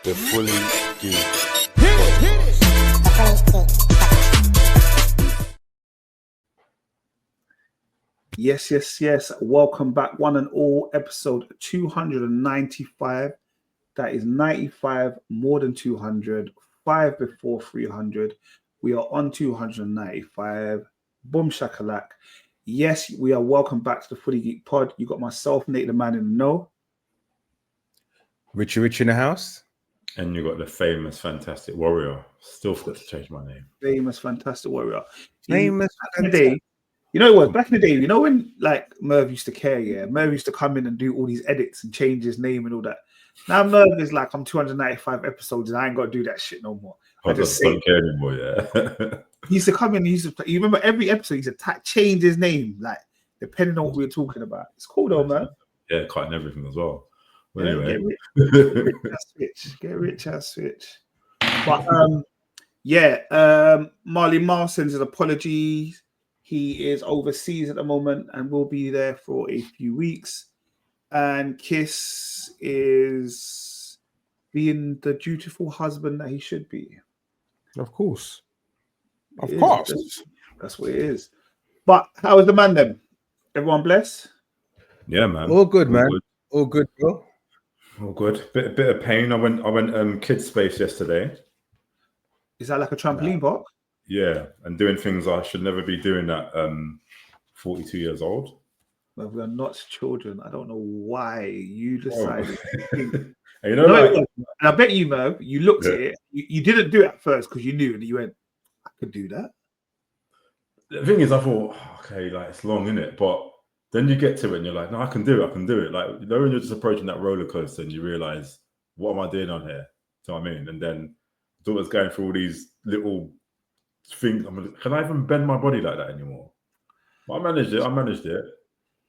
The Fully Geeked. Yes. Welcome back, one and all. Episode 295. That is 95 more than 200. 5 before 300. We are on 295. Boom shakalak. Yes, we are welcome back to the Fully Geek Pod. You got myself, Nate the Man in the Know. Richie in the house. And you got the famous Fantastic Warrior. Still forgot to change my name. Famous Fantastic Warrior. Famous back in the day, you know what? Back in the day, you know when like Merv used to care, yeah? Merv used to come in and do all these edits and change his name and all that. Now Merv is like, I'm 295 episodes and I ain't got to do that shit no more. I just don't care anymore, yeah. He used to come in, you remember every episode, he used to change his name, like, depending on what we were talking about. It's cool though, man. Yeah, cutting everything as well. Well, Yeah, anyway. Get rich as switch. But Marley Marl sends his apologies. He is overseas at the moment and will be there for a few weeks. And Kiss is being the dutiful husband that he should be. Of course. That's what it is. But how is the man then? Everyone blessed? Yeah, man. All good, man. All good, bro. All good. Bit of pain. I went kids space yesterday. Is that like a trampoline park? Yeah, and doing things I should never be doing at 42 years old. Well, we are not children. I don't know why you decided. And you know, and I bet you, Merv, you looked at it. You didn't do it at first because you knew, and you went, "I could do that." The thing is, I thought, okay, like it's long, innit? But then you get to it, and you're like, "No, I can do it." Like, you know, when you're just approaching that roller coaster, and you realize, "What am I doing on here?" Do you know what I mean? And then I was going through all these little things. Can I even bend my body like that anymore? But I managed it.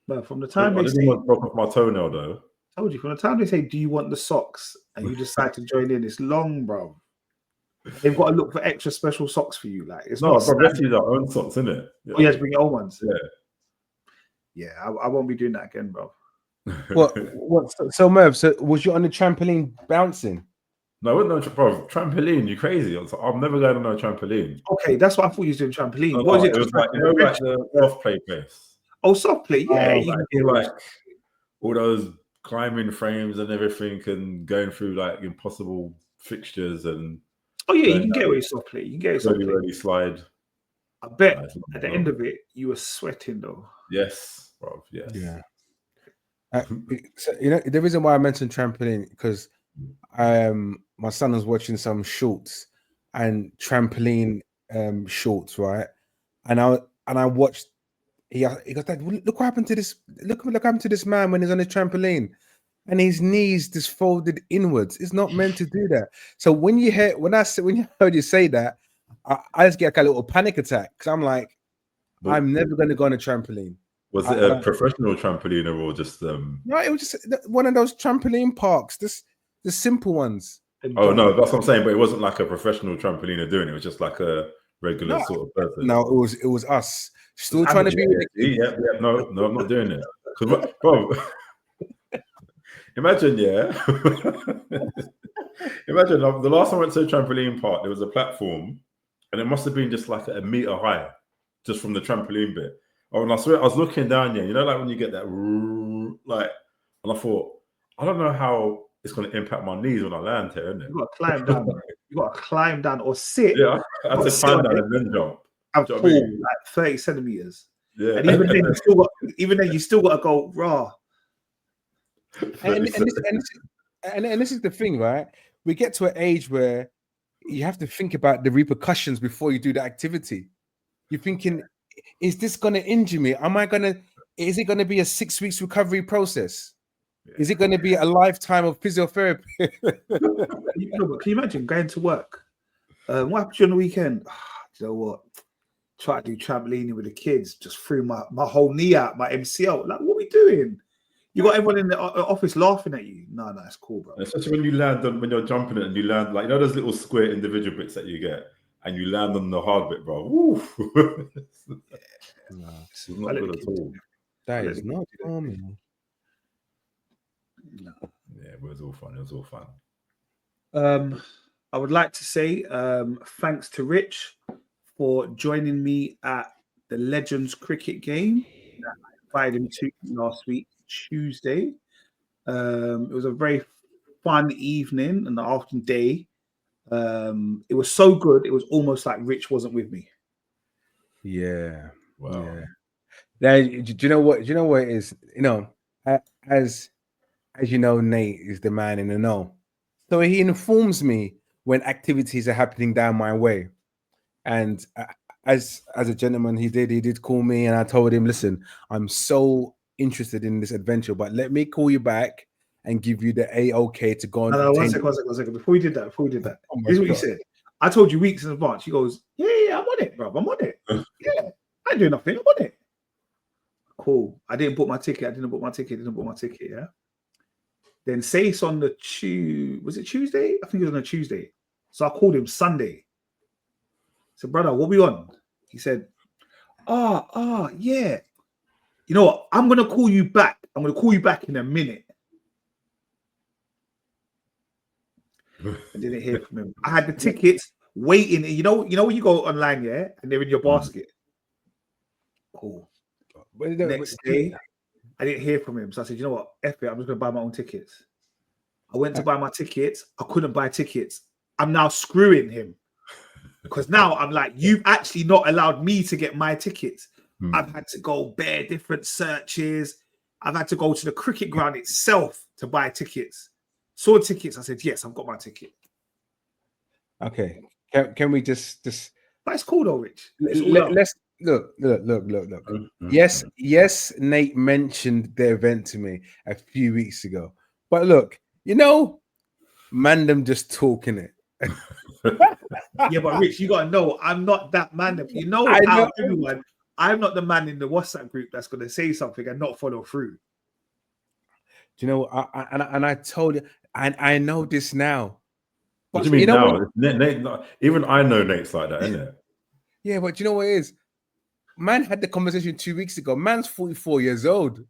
But from the time I didn't want to broke off my toenail though. I told you, from the time they say, "Do you want the socks?" and you decide to join in, it's long, bro. They've got to look for extra special socks for you. Like it's not. Let's use our own socks, isn't it? Yeah. Oh, you have to bring your own ones. Yeah. I won't be doing that again, bro. What? So Merv, was you on the trampoline bouncing? No, I wasn't bro. Trampoline, you crazy? I'm never going on a trampoline. Okay, that's what I thought you was doing. Trampoline. What is it? It was like, like the soft play place. Oh, soft play, yeah. Like all those climbing frames and everything, and going through like impossible fixtures and. Oh yeah, you can get away soft play. You can get it soft play. Really slide. I bet at the end of it, you were sweating though. Yes, bro. Yes. Yeah. So, you know, the reason why I mentioned trampoline because my son was watching some shorts and trampoline shorts, right? And I watched. He goes, "Dad, look what happened to this. Look what happened to this man when he's on his trampoline, and his knees just folded inwards. It's not meant to do that." So when you heard you say that, I just get like a little panic attack because I'm like, I'm never going to go on a trampoline. Was it a professional trampoline or just No, it was just one of those trampoline parks, the simple ones. Oh no, that's what I'm saying. But it wasn't like a professional trampoliner doing it. It was just like a regular sort of person. No, it was us still trying to be. Yeah. No, I'm not doing it. Bro, imagine, imagine the last time I went to a trampoline park, there was a platform, and it must have been just like a meter high, just from the trampoline bit. Oh, and I swear I was looking down here. You know, like when you get that, like, and I thought, I don't know how it's going to impact my knees when I land here, isn't it? You got to climb down. You got to climb down or sit. Yeah, I had to climb down and then jump. And fall like 30 centimeters. Yeah, and even then, you still got to go raw. And this is the thing, right? We get to an age where you have to think about the repercussions before you do the activity. You're thinking, is this going to injure me? Is it going to be a 6 weeks recovery process? Yeah. Is it going to be a lifetime of physiotherapy? Can you imagine going to work? What happened to you on the weekend? You know what? Try to do trampolining with the kids, just threw my whole knee out, my MCL. Like, what are we doing? You got everyone in the office laughing at you. No, it's cool, bro. Especially when you land when you're jumping it and you land, like, you know those little square individual bits that you get, and you land on the hard bit, bro. Woo. It's not good at all. That is not normal. No. Yeah, it was all fun. I would like to say thanks to Rich for joining me at the Legends cricket game that I invited him to last week, Tuesday. It was a very fun evening and afternoon day. It was so good, it was almost like Rich wasn't with me. Yeah. Wow. Yeah. Now, do you know what? Do you know what it is? You know, as you know, Nate is the man in the know. So he informs me when activities are happening down my way, and as a gentleman, he did call me, and I told him, listen, I'm so interested in this adventure, but let me call you back and give you the A-OK to go on. No, one second. Before we did that, Oh my this is what you God. said. I told you weeks in advance. He goes, yeah, I'm on it, bro. I'm on it. Yeah, I ain't doing nothing. I'm on it. Cool. I didn't book my ticket. Yeah. Then say it's on the was it Tuesday? I think it was on a Tuesday. So I called him Sunday. I said, brother, what we on? He said, yeah. You know what? I'm gonna call you back. I'm gonna call you back in a minute. I didn't hear from him. I had the tickets waiting. You know when you go online, yeah, and they're in your basket. Cool. Next day, I didn't hear from him. So I said, you know what? F it, I'm just gonna buy my own tickets. I went to buy my tickets. I couldn't buy tickets. I'm now screwing him. Because now I'm like, you've actually not allowed me to get my tickets. I've had to go bare different searches. I've had to go to the cricket ground itself to buy tickets. Saw tickets. I said, yes, I've got my ticket. Okay. Can we just But it's cool though, Rich. let's look. Yes, Nate mentioned the event to me a few weeks ago. But look, you know, Mandem just talking it. Yeah, but Rich, you gotta know I'm not that man. You know, I know. everyone, I'm not the man in the WhatsApp group that's gonna say something and not follow through. Do you know? I told you, and I know this now. What do you mean now? Nate, even I know Nate's like that, isn't it? Yeah, but you know what it is? Man had the conversation 2 weeks ago. Man's 44 years old.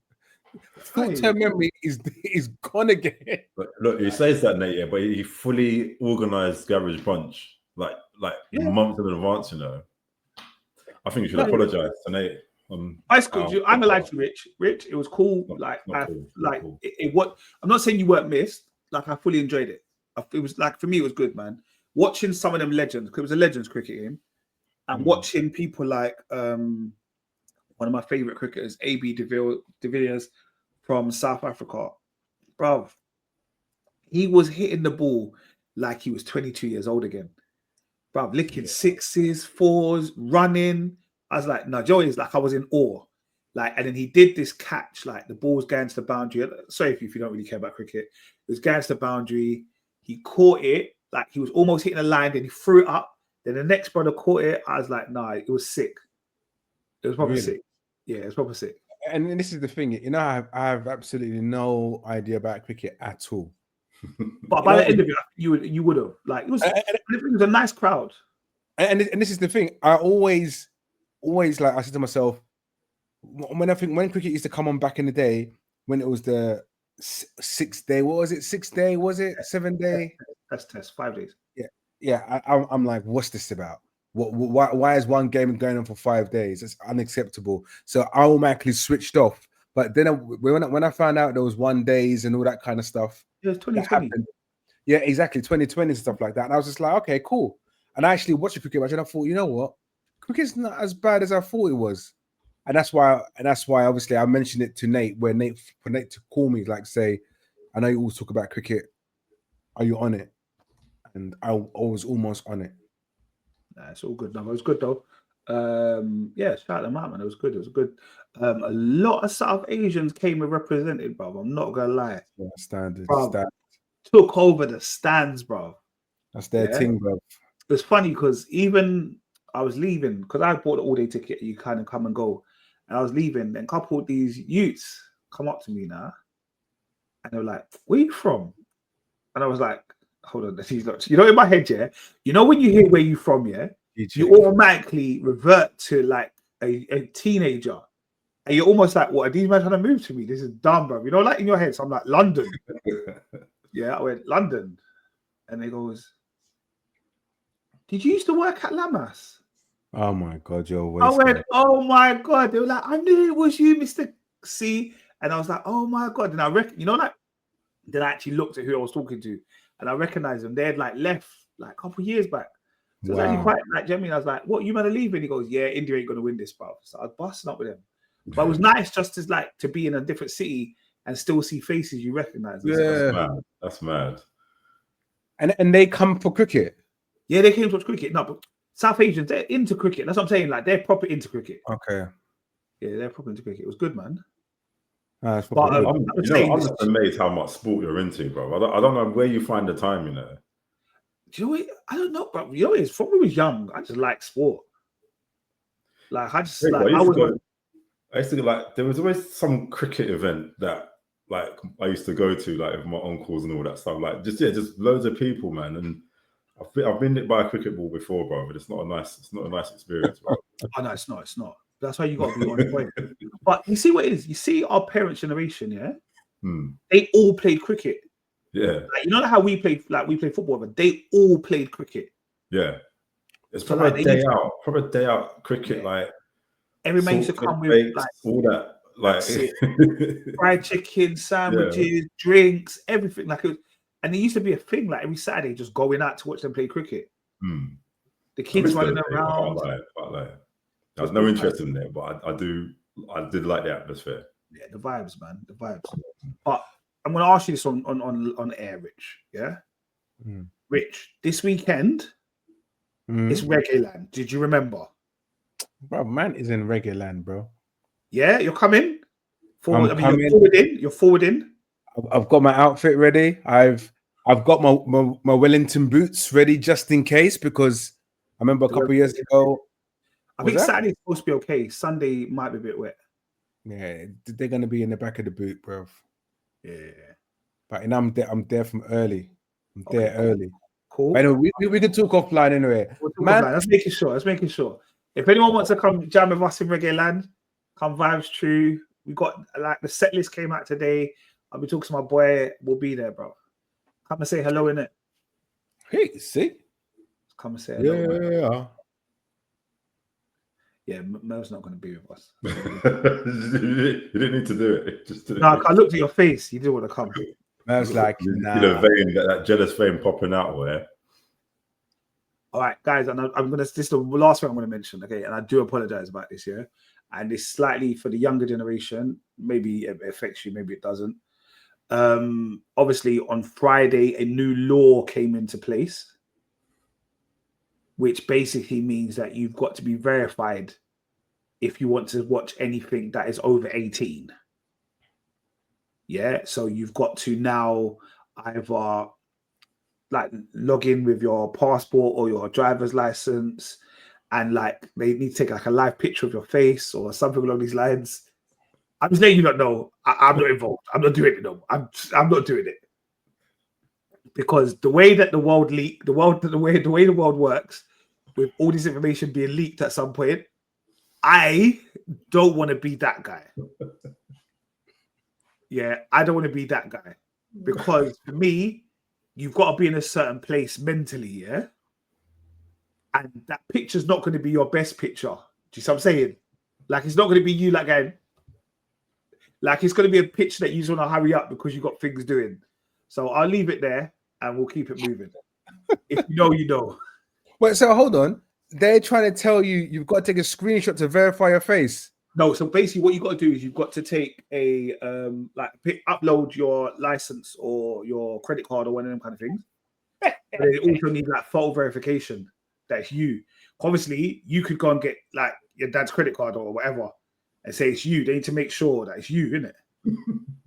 Short-term memory is gone again. But look, he says that, Nate, yeah, but he fully organized Garage Bunch like months in advance, you know. I think you should apologize to Nate. I'm gonna lie to you, Rich. It was cool. What I'm not saying you weren't missed. Like I fully enjoyed it. It was like for me, it was good, man. Watching some of them legends, because it was a legends cricket game, and watching people like one of my favorite cricketers, AB de Villiers from South Africa, bro. He was hitting the ball like he was 22 years old again, bro. Licking sixes, fours, running. I was like, no, Joey is like, I was in awe. Like, and then he did this catch, like the ball's going to the boundary. Sorry if you don't really care about cricket. It was going to the boundary. He caught it, like he was almost hitting a line, then he threw it up. Then the next brother caught it. I was like, nah, it was sick. It was probably sick. Yeah, it was probably sick. And this is the thing, you know, I have absolutely no idea about cricket at all. But by the end of it, you would have. Like it was a nice crowd. And this is the thing. I always like I said to myself, when cricket used to come on back in the day, when it was the 6 day, what was it? 6 day? Was it 7 day? That's 5 days. Yeah. I'm like, what's this about? Why is one game going on for 5 days? It's unacceptable. So I automatically switched off. But then when I found out there was 1 days and all that kind of stuff, it was 2020. Yeah, exactly, 2020 and stuff like that. And I was just like, okay, cool. And I actually watched a cricket match and I thought, you know what, cricket's not as bad as I thought it was. And that's why obviously I mentioned it to Nate, for Nate to call me, like say, I know you always talk about cricket. Are you on it? And I was almost on it. Nah, it's all good now. It was good though. Yeah, shout them out, man. It was good. A lot of South Asians came and represented, bro. I'm not gonna lie. Yeah, standard. Took over the stands, bro. That's their thing, bro. It was funny because even I was leaving because I bought the all-day ticket. You kind of come and go, and I was leaving. And a couple of these youths come up to me now, and they were like, "Where you from?" And I was like, "Hold on, you know, in my head, yeah. You know when you hear where you from, yeah, you automatically revert to like a teenager, and you're almost like, what are these men trying to move to me? This is dumb, bro. You know, like in your head. So I'm like, London. Yeah, I went London. And he goes, "Did you used to work at Lamas?" Oh my God, you're I wasted. went, "Oh my God." They were like, "I knew it was you, Mr. C." And I was like, "Oh my God." And I reckon, like, then I actually looked at who I was talking to and I recognized them. They had like left like a couple of years back. So it's actually quite like, do you know what I mean? I was like, "What, you man are leaving?" He goes, "Yeah, India ain't gonna win this, bro." So I was busting up with him. But it was nice just as like to be in a different city and still see faces you recognize. Yeah. That's mad. And they come for cricket. Yeah, they came to watch cricket. No, but South Asians, they're into cricket. That's what I'm saying. Like, they're proper into cricket. Okay. Yeah, they're proper into cricket. It was good, man. That's But I'm just amazed how much sport you're into, bro. I don't know where you find the time, you know. Do you know what? I don't know, but you know, it's from when we was young. I just like sport. Like, I just like I used to go, like, there was always some cricket event that like I used to go to, like with my uncles and all that stuff. Like, just loads of people, man. And I've been hit by a cricket ball before, bro, but it's not a nice experience, bro. Oh no, it's not. That's why you got to be on point. But you see what it is? You see our parents' generation, yeah? They all played cricket. Yeah. Like, you know how we played football, but they all played cricket. Yeah. It's probably a day out cricket, yeah. like every man used to come with like all that, like fried chicken, sandwiches, drinks, everything. Like, and it used to be a thing. Like every Saturday, just going out to watch them play cricket. The kids running around. I can't lie. I was no interest in it, but I did like the atmosphere. Yeah, the vibes, man, the vibes. But I'm going to ask you this on air, Rich. Yeah, Rich. This weekend, it's Reggae Land. Did you remember? Bro, man is in Reggae Land, bro. Yeah, you're coming. Forward. You're forwarding. I've got my outfit ready. I've got my Wellington boots ready just in case, because I remember a couple of years ago. I think Saturday's supposed to be okay. Sunday might be a bit wet. Yeah, they're gonna be in the back of the boot, bro. Yeah, but I'm there from early. I'm there early. Cool. But anyway, we can talk offline anyway. Man, let's make it sure. If anyone wants to come jam with us in Reggae Land, come Vibes True. We got like the set list came out today. I'll be talking to my boy. We'll be there, bro. Come and say hello, innit? Hey, see? Come and say hello. Yeah. Yeah, Merv's not going to be with us. You didn't need to do it. Just did it. No, I looked at your face. You didn't want to come. Merv's like, nah. That jealous vein popping out where. All right, guys, and this is the last thing I'm going to mention, okay? And I do apologize about this, yeah? And it's slightly for the younger generation. Maybe it affects you, maybe it doesn't. Obviously, on Friday, a new law came into place, which basically means that you've got to be verified if you want to watch anything that is over 18. Yeah, so you've got to now either like log in with your passport or your driver's license, and like they need to take like a live picture of your face or something along these lines. I'm just letting you not know. I'm not involved. I'm not doing it. No, I'm not doing it, because the way that the way the world works, with all this information being leaked at some point, I don't want to be that guy. Yeah, I don't want to be that guy, because for me, you've got to be in a certain place mentally, yeah? And that picture's not going to be your best picture. Do you see what I'm saying? Like, it's not going to be you like going, like, it's going to be a picture that you just want to hurry up because you've got things doing. So I'll leave it there and we'll keep it moving. If you know, you know. Wait, so hold on. They're trying to tell you you've got to take a screenshot to verify your face. No, so basically what you've got to do is you've got to take a upload your license or your credit card or one of them kind of things. But they also need like photo verification that it's you. Obviously, you could go and get like your dad's credit card or whatever and say it's you. They need to make sure that it's you, innit?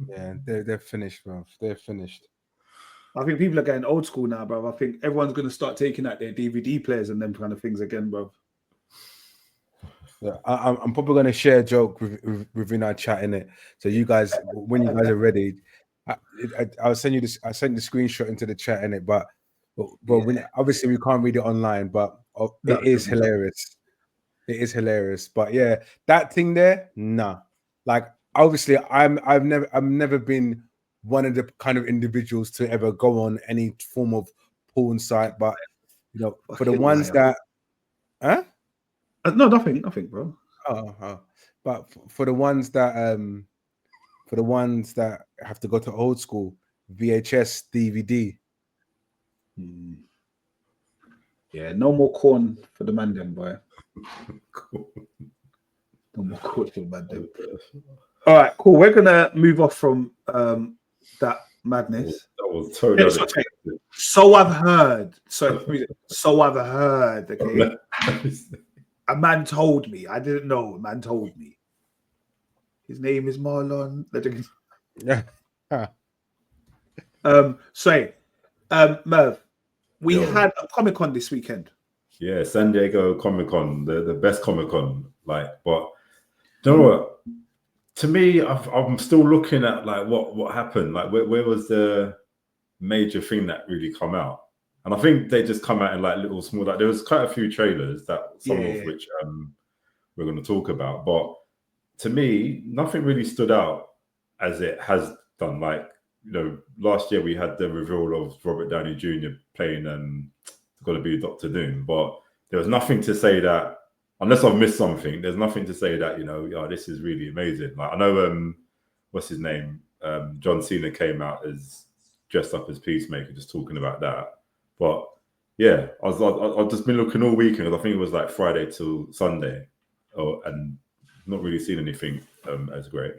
Yeah, they're finished, bro. They're finished. I think people are getting old school now, bro. I think everyone's going to start taking out their DVD players and them kind of things again, bro. Yeah, I'm probably going to share a joke within our chat, in it. So you guys, when you guys are ready, I'll send you this. I sent the screenshot into the chat, in it. But when, obviously we can't read it online, but it is hilarious. It is hilarious. But yeah, that thing there, nah. Like obviously, I've never been one of the kind of individuals to ever go on any form of porn site, but you know, for the Fucking ones liar. that, No, nothing, bro. but for the ones that have to go to old school, VHS, DVD. Yeah, no more corn for the man them, boy. No more corn for the man them. All right, cool. We're gonna move off from that madness. That was totally Okay. So I've heard. So I've heard. Okay. A man told me. I didn't know. A man told me. His name is Marlon. Yeah. Merv, we had a Comic-Con this weekend. Yeah, San Diego Comicon, the best Comic-Con. Like, but do you know what? To me, I'm still looking at like what happened. Like, where was the major thing that really come out? And I think they just come out in like little small. Like, there was quite a few trailers of which we're going to talk about. But to me, nothing really stood out as it has done. Like, you know, last year we had the reveal of Robert Downey Jr. playing going to be Dr. Doom, but there was nothing to say that, unless I've missed something, there's nothing to say that, you know, this is really amazing. Like, I know, what's his name? John Cena came out as dressed up as Peacemaker, just talking about that. But yeah, I've just been looking all weekend, because I think it was like Friday till Sunday, and not really seen anything as great.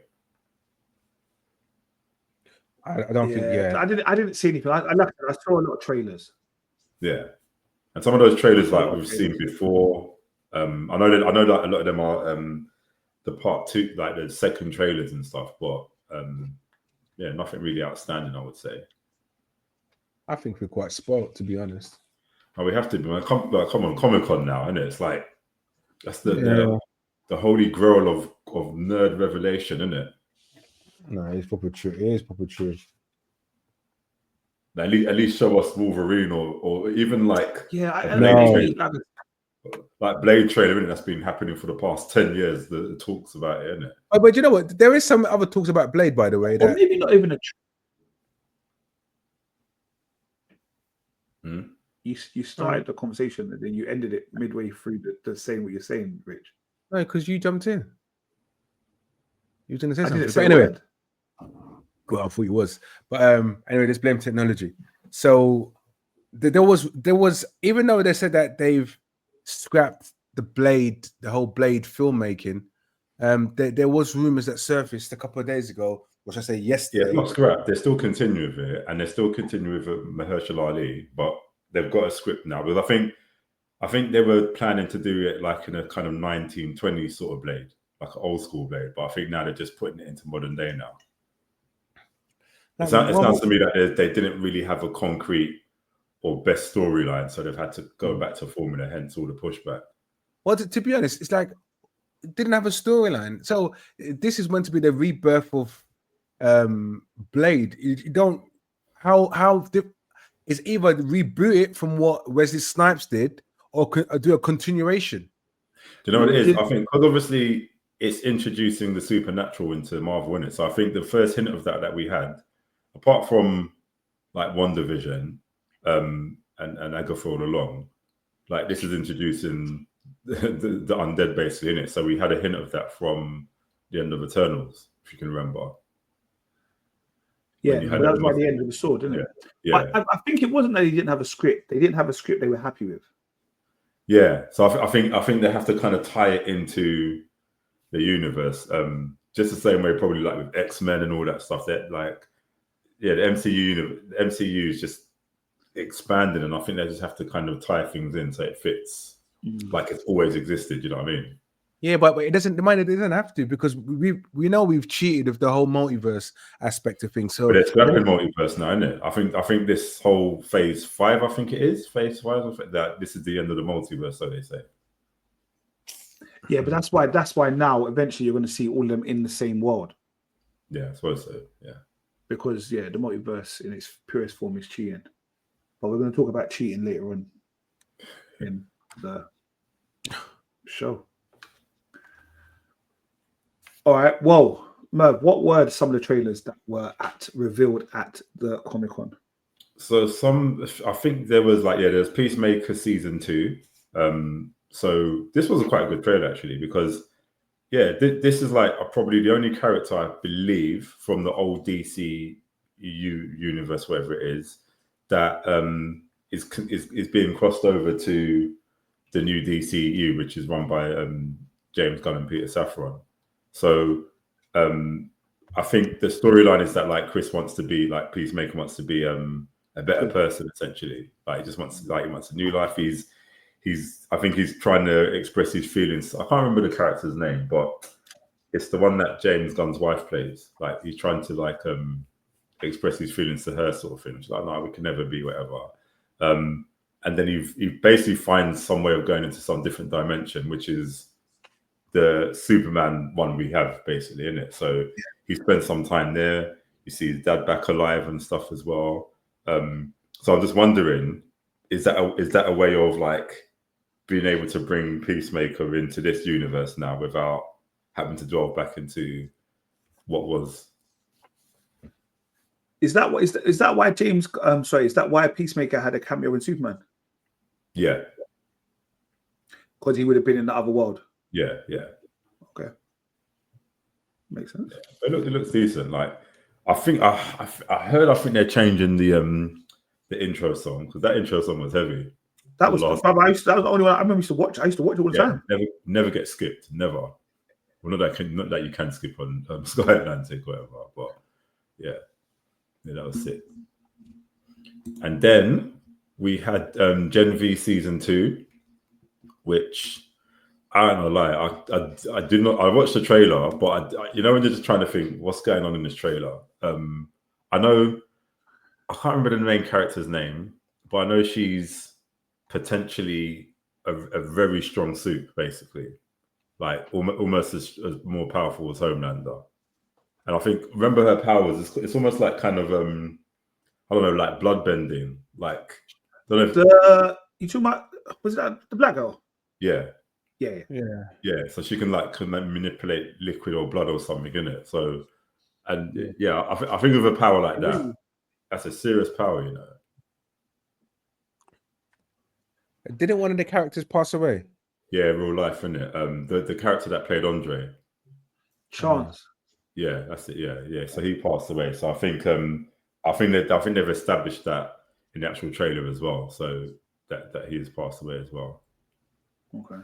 I don't think. Yeah, I didn't see anything. I saw a lot of trailers. Yeah, and some of those trailers like we've seen before. I know that a lot of them are the part two, like the second trailers and stuff. But yeah, nothing really outstanding, I would say. I think we're quite spoiled, to be honest. Oh, we have to be. Come on, Comic-Con now, isn't it? It's like that's the holy grail of nerd revelation, isn't it? No, it's probably true. It is probably true. At least show us Wolverine or even like like Blade trailer, that's been happening for the past 10 years. The talks about it, isn't it? Oh, but you know what? There is some other talks about Blade, by the way. Or maybe not even a. You started the conversation and then you ended it midway through the saying what you're saying, Rich. No, because you jumped in. You didn't say something. Didn't But anyway, well, I thought it was. But anyway, let's blame technology. So there was, even though they said that they've scrapped the whole Blade filmmaking, there was rumors that surfaced a couple of days ago, which I say yesterday. Yeah, it's not scrapped. They're still continuing with it, and they're still continuing with Mahershala Ali, but they've got a script now. Because I think they were planning to do it like in a kind of 1920s sort of Blade, like an old school Blade. But I think now they're just putting it into modern day now. It sounds to me that they didn't really have a concrete or best storyline, so they've had to go back to formula, hence all the pushback. Well, to be honest, it's like it didn't have a storyline. So this is meant to be the rebirth of Blade. You don't it's either reboot it from what Wesley Snipes did or do a continuation. Do you know what it is? I think because obviously it's introducing the supernatural into Marvel, isn't it? So I think the first hint of that we had, apart from like WandaVision and Agatha all along, like this is introducing the undead basically in it. So we had a hint of that from the end of Eternals, if you can remember. Yeah, that was by the end of the sword, didn't it? Yeah. I think it wasn't that they didn't have a script. They didn't have a script they were happy with. Yeah, so I think they have to kind of tie it into the universe, just the same way probably like with X-Men and all that stuff. That like, yeah, the MCU is just expanding, and I think they just have to kind of tie things in so it fits like it's always existed. You know what I mean? Yeah, but it doesn't. It doesn't have to, because we know we've cheated with the whole multiverse aspect of things. So but it's scrapping multiverse now, isn't it? I think this whole phase 5, I think it is phase 5, that this is the end of the multiverse, so they say. Yeah, but that's why now eventually you're going to see all of them in the same world. Yeah, I suppose so. Yeah, because the multiverse in its purest form is cheating. But we're going to talk about cheating later on in the show. All right. Well, Merv, what were some of the trailers that were revealed at the Comic-Con? So I think there was there's Peacemaker season 2. So this was quite a good trailer actually, because this is like probably the only character I believe from the old DC universe, whatever it is, that is being crossed over to the new DCU, which is run by James Gunn and Peter Safran. So I think the storyline is that like Chris wants to be like Peacemaker wants to be a better person essentially. Like he just wants he wants a new life. I think he's trying to express his feelings. I can't remember the character's name, but it's the one that James Gunn's wife plays. Like he's trying to like express his feelings to her, sort of thing. She's like, no, we can never be whatever. And then he basically finds some way of going into some different dimension, which is the Superman one we have basically in it. So he spends some time there. You see his dad back alive and stuff as well. So I'm just wondering, is that a way of like being able to bring Peacemaker into this universe now without having to delve back into what was? Is that why James? Is that why Peacemaker had a cameo in Superman? Yeah, because he would have been in the other world. Yeah. Okay, makes sense. Yeah. It looks decent. Like I think they're changing the intro song, because that intro song was heavy. That was that was the only one I remember used to watch. I used to watch it all the time. Never get skipped. Never. Well, not that you can skip on Sky Atlantic, whatever. But yeah, that was sick. And then we had Gen V season 2, which I don't know, lie. I did not. I watched the trailer, but when you're just trying to think what's going on in this trailer. I know I can't remember the main character's name, but I know she's potentially a very strong suit, basically, like almost as more powerful as Homelander. And I think remember her powers. It's almost like kind of I don't know, like blood bending. Like I don't know. You talking about, was that the black girl? Yeah. So she can manipulate liquid or blood or something in it. So, and I think with a power like that, that's a serious power, you know. Didn't one of the characters pass away? Yeah, real life, innit? The character that played Andre, Chance. Yeah, that's it. Yeah. So he passed away. So I think they've established that in the actual trailer as well. So that he has passed away as well. Okay.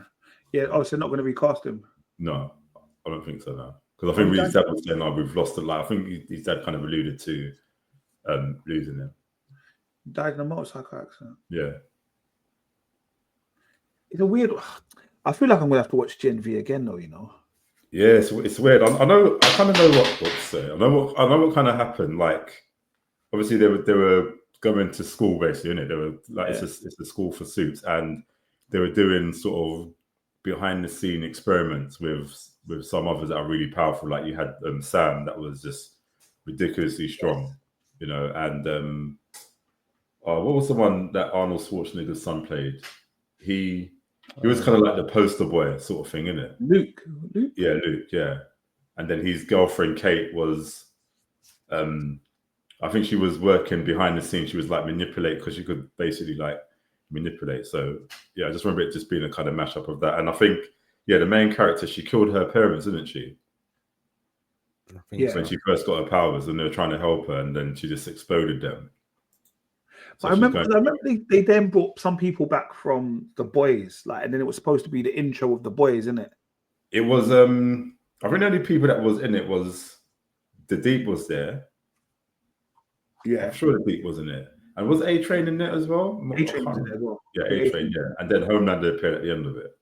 Yeah. Oh, so not going to recast him? No, I don't think so. No, because I think his dad was saying like we've lost it. Like I think his dad kind of alluded to losing him. Died in a motorcycle accident. Yeah. It's a weird. I feel like I'm gonna have to watch Gen V again, though. You know. Yeah, it's weird. I know. I kind of know what to say. I know what kind of happened. Like, obviously they were going to school basically, innit? They were like it's a school for suits, and they were doing sort of behind the scene experiments with some others that are really powerful. Like you had Sam, that was just ridiculously strong, you know. And what was the one that Arnold Schwarzenegger's son played? He was kind of like the poster boy sort of thing, innit? Luke. Yeah, Luke. Yeah, and then his girlfriend Kate was, I think she was working behind the scenes. She was like manipulate, because she could basically like manipulate. So yeah, I just remember it just being a kind of mashup of that. And I think the main character, she killed her parents, didn't she? I think when she first got her powers, and they were trying to help her, and then she just exploded them. So I remember they then brought some people back from The Boys, like, and then it was supposed to be the intro of The Boys, isn't it? It was. I think the only people that was in it was the Deep was there. Yeah, I'm sure the Deep was in it, and was A-Train in there as well? A-Train was in there as well. Yeah, A-Train. Yeah, and then Homelander appeared at the end of it.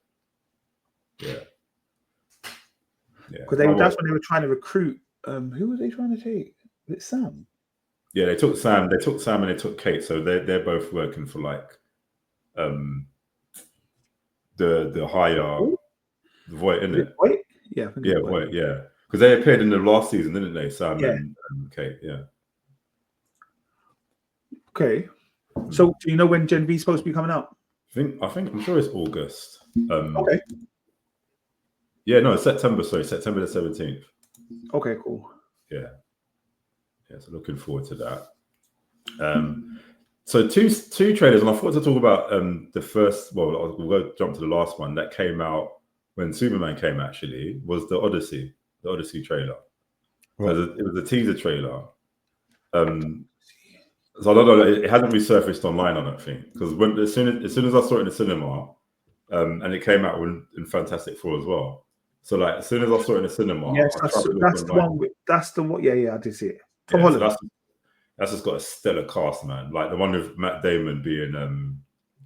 Yeah. Because that's when they were trying to recruit. Who were they trying to take? Was it Sam? Yeah, they took Sam. They took Sam and they took Kate. So they're both working for like the higher Voight, isn't it? Voight? Yeah, Voight. Yeah, because they appeared in the last season, didn't they? Sam and Kate. Yeah. Okay. So do you know when Gen V is supposed to be coming out? I think I'm sure it's August. Okay. Yeah, no, it's September. Sorry, September the 17th. Okay, cool. Yeah. So looking forward to that. So two trailers, and I thought to talk about the first. Well, we'll go jump to the last one that came out when Superman came. Actually, was the Odyssey trailer. Right. So it was a teaser trailer. So I don't know. It hasn't resurfaced online, I don't think, because as soon as I saw it in the cinema, and it came out in Fantastic Four as well. So like as soon as I saw it in the cinema, Yes, that's the one. That's the one. Yeah, I did see it. Tom Holland. So that's just got a stellar cast, man. Like the one with Matt Damon being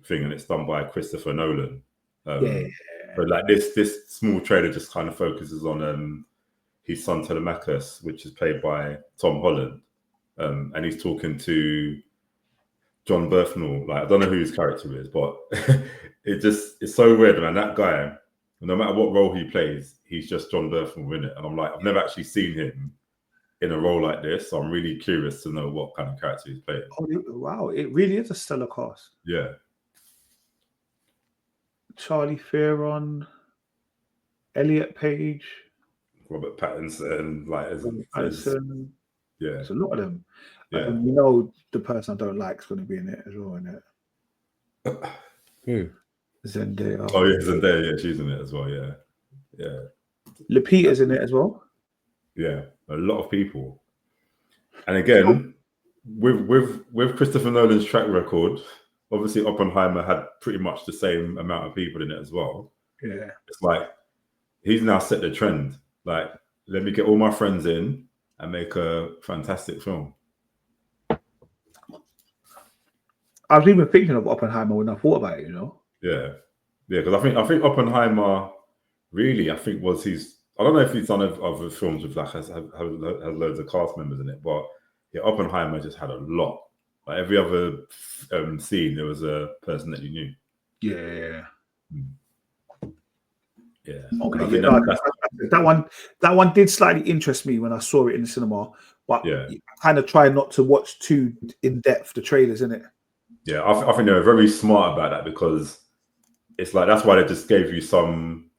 thing, and it's done by Christopher Nolan. But like this small trailer just kind of focuses on his son Telemachus, which is played by Tom Holland. And he's talking to John Bernthal. Like I don't know who his character is, but it's so weird, man. That guy, no matter what role he plays, he's just John Bernthal in it. And I'm like, I've never actually seen him in a role like this, so I'm really curious to know what kind of character he's playing. Oh wow, it really is a stellar cast. Yeah. Charlie Theron, Elliot Page, Robert Pattinson, there's a lot of them. Yeah. You know, the person I don't like is going to be in it as well, isn't it? Who? Zendaya. Oh yeah, Zendaya. Yeah, she's in it as well. Yeah. Lupita's in it as well. Yeah, a lot of people. And again, with Christopher Nolan's track record, obviously Oppenheimer had pretty much the same amount of people in it as well. Yeah. It's like he's now set the trend. Like, let me get all my friends in and make a fantastic film. I was even thinking of Oppenheimer when I thought about it, you know? Yeah, because I think Oppenheimer really, was his. I don't know if he's done other films with has loads of cast members in it, but yeah, Oppenheimer just had a lot. Like every other scene, there was a person that you knew. Yeah. Yeah. Okay. That one did slightly interest me when I saw it in the cinema, but I kind of try not to watch too in depth the trailers, innit? Yeah, I think they were very smart about that because it's like that's why they just gave you some.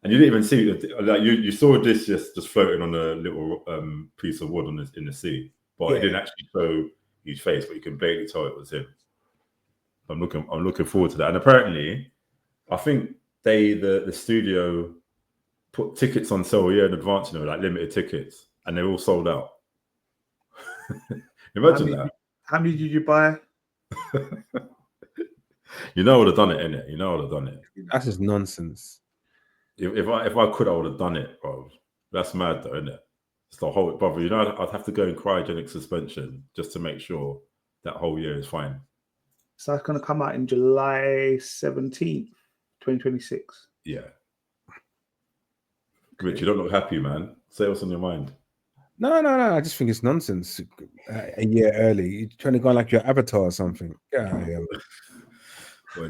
And you didn't even see it. Like you saw this just floating on a little piece of wood in the sea, but it didn't actually show his face. But you can barely tell it was him. I'm looking forward to that. And apparently, I think the studio put tickets on sale a year in advance. You know, like limited tickets, and they're all sold out. Imagine that. How many did you buy? You know, I would have done it, innit? You know, I would have done it. That's just nonsense. If I could, I would have done it, bro. That's mad, though, isn't it? It's the whole, brother. You know, I'd have to go in cryogenic suspension just to make sure that whole year is fine. So it's going to come out in July 17th, 2026. Yeah. Rich, you don't look happy, man. Say what's on your mind. No. I just think it's nonsense. A year early, you're trying to go on like your Avatar or something. Yeah. Well,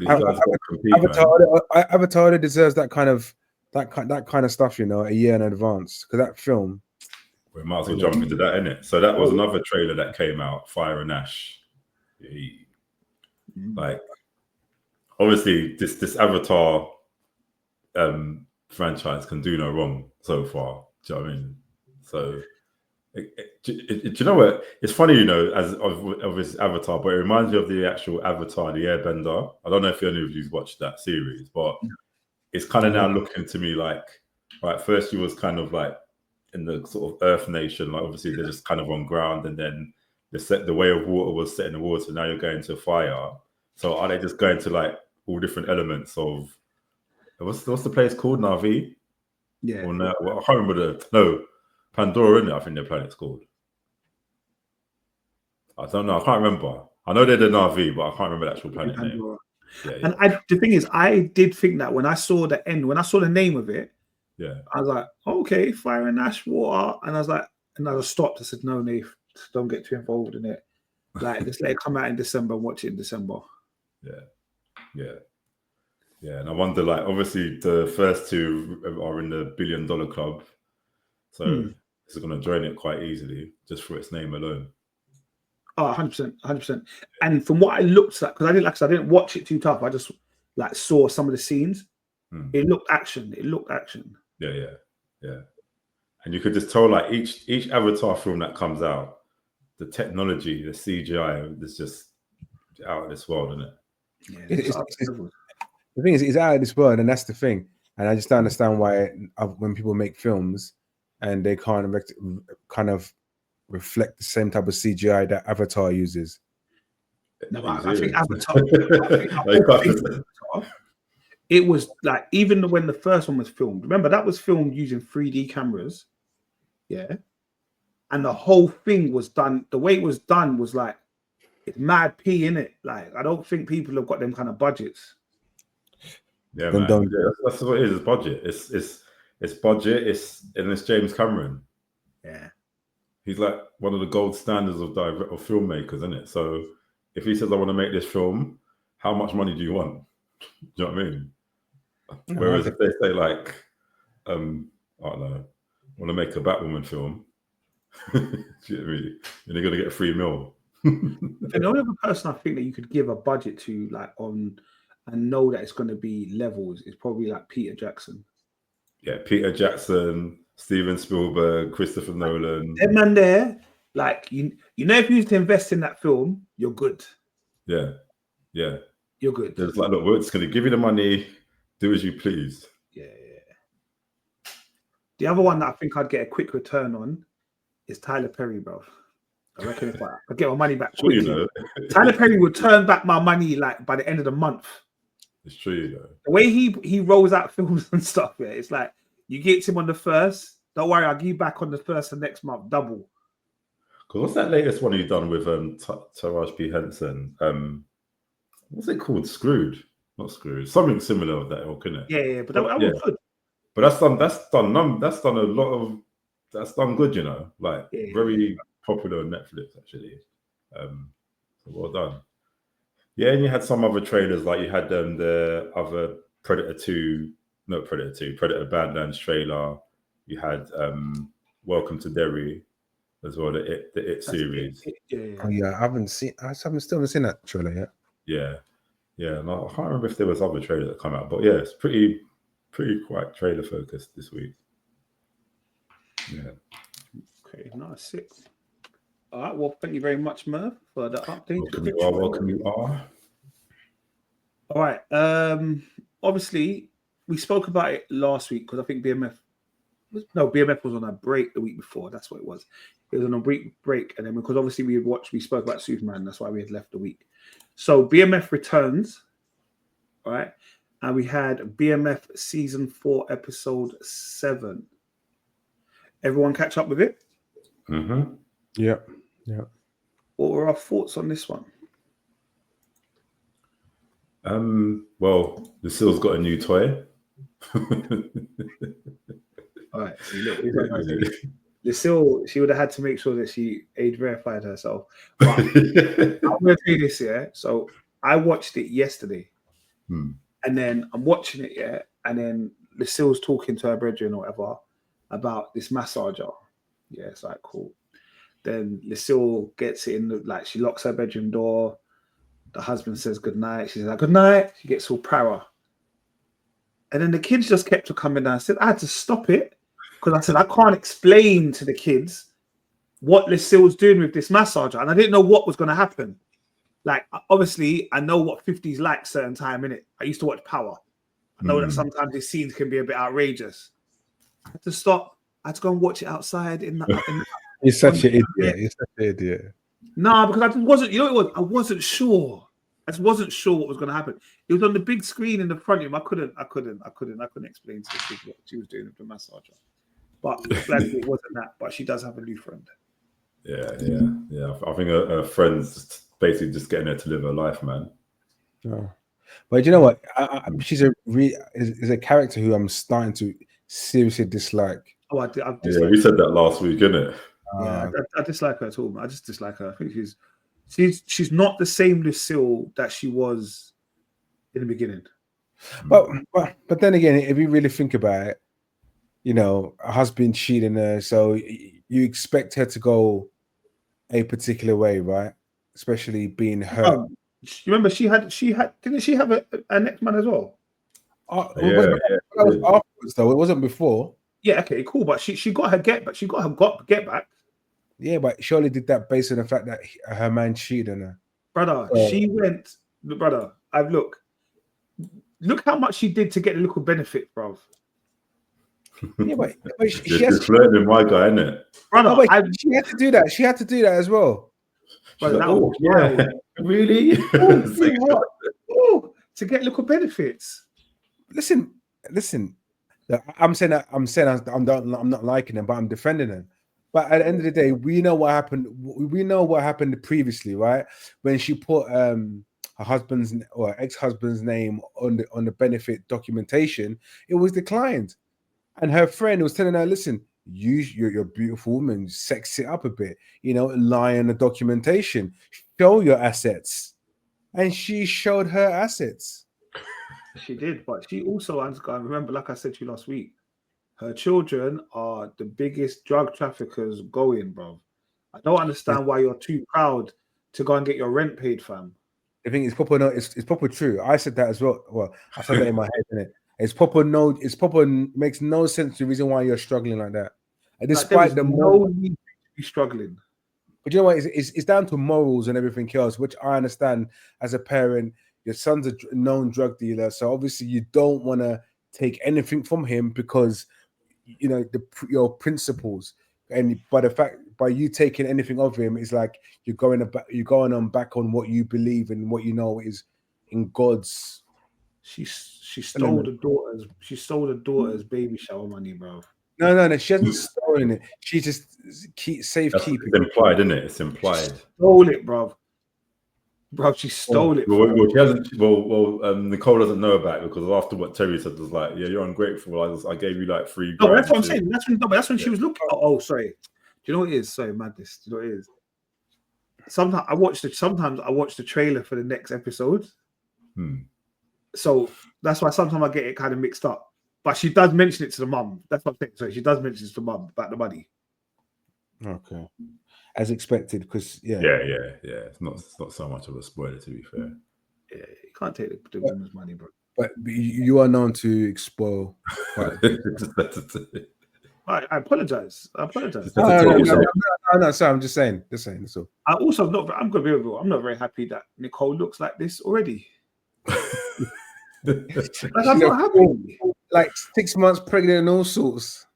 Avatar deserves that kind of stuff, you know, a year in advance. Because that film, we might as well jump into that, innit? So that was another trailer that came out, Fire and Ash. Like, obviously, this Avatar franchise can do no wrong so far. Do you know what I mean? So, do you know what? It's funny, you know, as of his Avatar, but it reminds me of the actual Avatar, the Airbender. I don't know if any of you've watched that series, but it's kind of now looking to me like, right, first you was kind of like in the sort of Earth Nation, like obviously they're just kind of on ground, and then the way of water was set in the water. Now you're going to fire. So are they just going to like all different elements of what's the place called? Na'vi? Yeah. Or no, I can't remember Pandora, isn't it? I think their planet's called. I don't know. I can't remember. I know they're the Na'vi, but I can't remember the actual planet name. Yeah. And the thing is, I did think that when I saw the name of it, I was like, okay, Fire and Ash, water. And I was like, and I stopped. I said, no, Nate, don't get too involved in it. Like, just let it come out in December and watch it in December. Yeah. And I wonder, like, obviously the first two are in the $1 billion club. So it's going to join it quite easily just for its name alone. Oh, 100%. And from what I looked at, because I didn't watch it too tough. I just like saw some of the scenes. It looked action. Yeah. And you could just tell, like, each Avatar film that comes out, the technology, the CGI is just out of this world, isn't it? Yeah, the thing is, it's out of this world, and that's the thing. And I just don't understand why when people make films and they kind of reflect the same type of CGI that Avatar uses. No, I think Avatar. It was like, even when the first one was filmed. Remember, that was filmed using 3D cameras. Yeah, and the whole thing was done. The way it was done was like, it's mad P in it. Like, I don't think people have got them kind of budgets. Yeah, man. Yeah, that's what it is. It's budget. It's budget. And it's James Cameron. Yeah, he's like one of the gold standards of filmmakers, isn't it? So if he says, "I want to make this film," how much money do you want? Do you know what I mean? Whereas if they say like, I don't know, want to make a Batwoman film, do you know what I mean? And you're gonna get $3 million. The only other person I think that you could give a budget to, like, on and know that it's going to be levels, is probably like Peter Jackson. Yeah, Peter Jackson, Steven Spielberg, Christopher Nolan. That man there, like, you know, if you used to invest in that film, you're good. Yeah, you're good. There's like, look, we're just going to give you the money, do as you please. Yeah. The other one that I think I'd get a quick return on is Tyler Perry, bro. I reckon if I get my money back quickly, you know. Tyler Perry would turn back my money like by the end of the month. It's true, you know. The way he rolls out films and stuff, yeah, it's like, you get him on the first, don't worry, I'll give you back on the first of next month, double. Because what's that latest one you've done with Taraji P. Henson? What's it called? Screwed? Not Screwed. Something similar with that ilk, isn't it? Yeah, but that was good. But that's done a lot of, that's done good, you know, like very popular on Netflix actually. So well done. Yeah, and you had some other trailers, like you had the other Predator Badlands trailer. You had Welcome to Derry as well, the It series. Oh yeah, I still haven't seen that trailer yet. Yeah. And I can't remember if there was other trailers that come out, but yeah, it's pretty quite trailer focused this week. Yeah. Okay, nice, 6. All right, well, thank you very much, Merv, for the update. Welcome you are. All right. Obviously, we spoke about it last week because I think BMF was on a break the week before. That's what it was. It was on a break, and then because obviously we spoke about Superman, that's why we had left the week. So BMF returns, all right, and we had BMF season 4, episode 7. Everyone catch up with it? Mm-hmm. Yeah. What were our thoughts on this one? Well, Lucille's got a new toy. All right. So look, Lucille, she would have had to make sure that she age verified herself. But I'm going to say this, yeah. So I watched it yesterday, and then I'm watching it, yeah, and then Lucille's talking to her brethren or whatever about this massager. Yeah, it's like, cool. Then Lucille gets it in, like, she locks her bedroom door. The husband says goodnight. She's like, good night. She gets all para. And then the kids just kept coming down. I said, I had to stop it because I said, I can't explain to the kids what Lucille's doing with this massager. And I didn't know what was going to happen. Like, obviously, I know what 50's like certain time, innit? I used to watch Power. I know that sometimes these scenes can be a bit outrageous. I had to stop. I had to go and watch it outside in the You're such an idiot. No, because I just wasn't, you know what it was? I wasn't sure. I just wasn't sure what was going to happen. It was on the big screen in the front of him. I couldn't explain to the kids what she was doing with the massager. But glad it wasn't that. But she does have a new friend. Yeah. I think her friend's basically just getting her to live her life, man. Oh. But you know what? She's is a character who I'm starting to seriously dislike. Oh, I we said that last week, didn't it? Yeah, I dislike her at all. I just dislike her. I think she's not the same Lucille that she was in the beginning. But then again, if you really think about it, you know, her husband cheating her, so you expect her to go a particular way, right? Especially being hurt. You remember she had didn't she have a next man as well? That was afterwards, though. It wasn't before. Yeah, okay, cool. But she got her get back. She got her get back. Yeah, but surely did that based on the fact that her man cheated on her. Brother, she went, brother, look how much she did to get a little benefit, bro. Yeah, but She has flirting my guy, isn't it? Brother, she had to do that. She had to do that as well. Brother, Like, that was wild. Really? To get little benefits. Listen. I'm not liking them, but I'm defending them. But at the end of the day, we know what happened. We know what happened previously, right? When she put her husband's or ex-husband's name on the benefit documentation, it was declined. And her friend was telling her, listen, you're a beautiful woman, sex it up a bit, lie on the documentation, show your assets. And she showed her assets. She did, but she also, I remember, like I said to you last week, her children are the biggest drug traffickers going, bro. I don't understand why you're too proud to go and get your rent paid, fam. I think it's proper. No, it's proper true. I said that as well. Well, I said that in my head, innit? It's proper. No, it's proper. Makes no sense. The reason why you're struggling like that, and despite the no need to be struggling. But you know what? It's down to morals and everything else, which I understand as a parent. Your son's a known drug dealer, so obviously you don't want to take anything from him because your principles. And by you taking anything of him, it's like you're going on back on what you believe and what you know is in God's. She stole the daughter's. She stole the daughter's baby shower money, bro. No, she hasn't stolen it. She just safekeeping. It's implied, isn't it? It's implied. She stole it, bro. Bro, she stole it. Well, she hasn't. Nicole doesn't know about it because after what Terry said was like, "Yeah, you're ungrateful. I gave you like $3 grand." No, that's what I'm saying. That's when she was looking. Oh, sorry. Do you know what it is? Sorry, madness. Do you know what it is? Sometimes I watch the trailer for the next episode. So that's why sometimes I get it kind of mixed up. But she does mention it to the mum. That's what I'm saying. So she does mention it to the mum about the money. Okay, as expected, because yeah. It's not so much of a spoiler, to be fair. Yeah, you can't take the woman's money, bro. But you are known to spoil. I apologize. No, sorry, I'm just saying. That's all. I'm gonna be real. I'm not very happy that Nicole looks like this already. I'm not happy. Like 6 months pregnant and all sorts.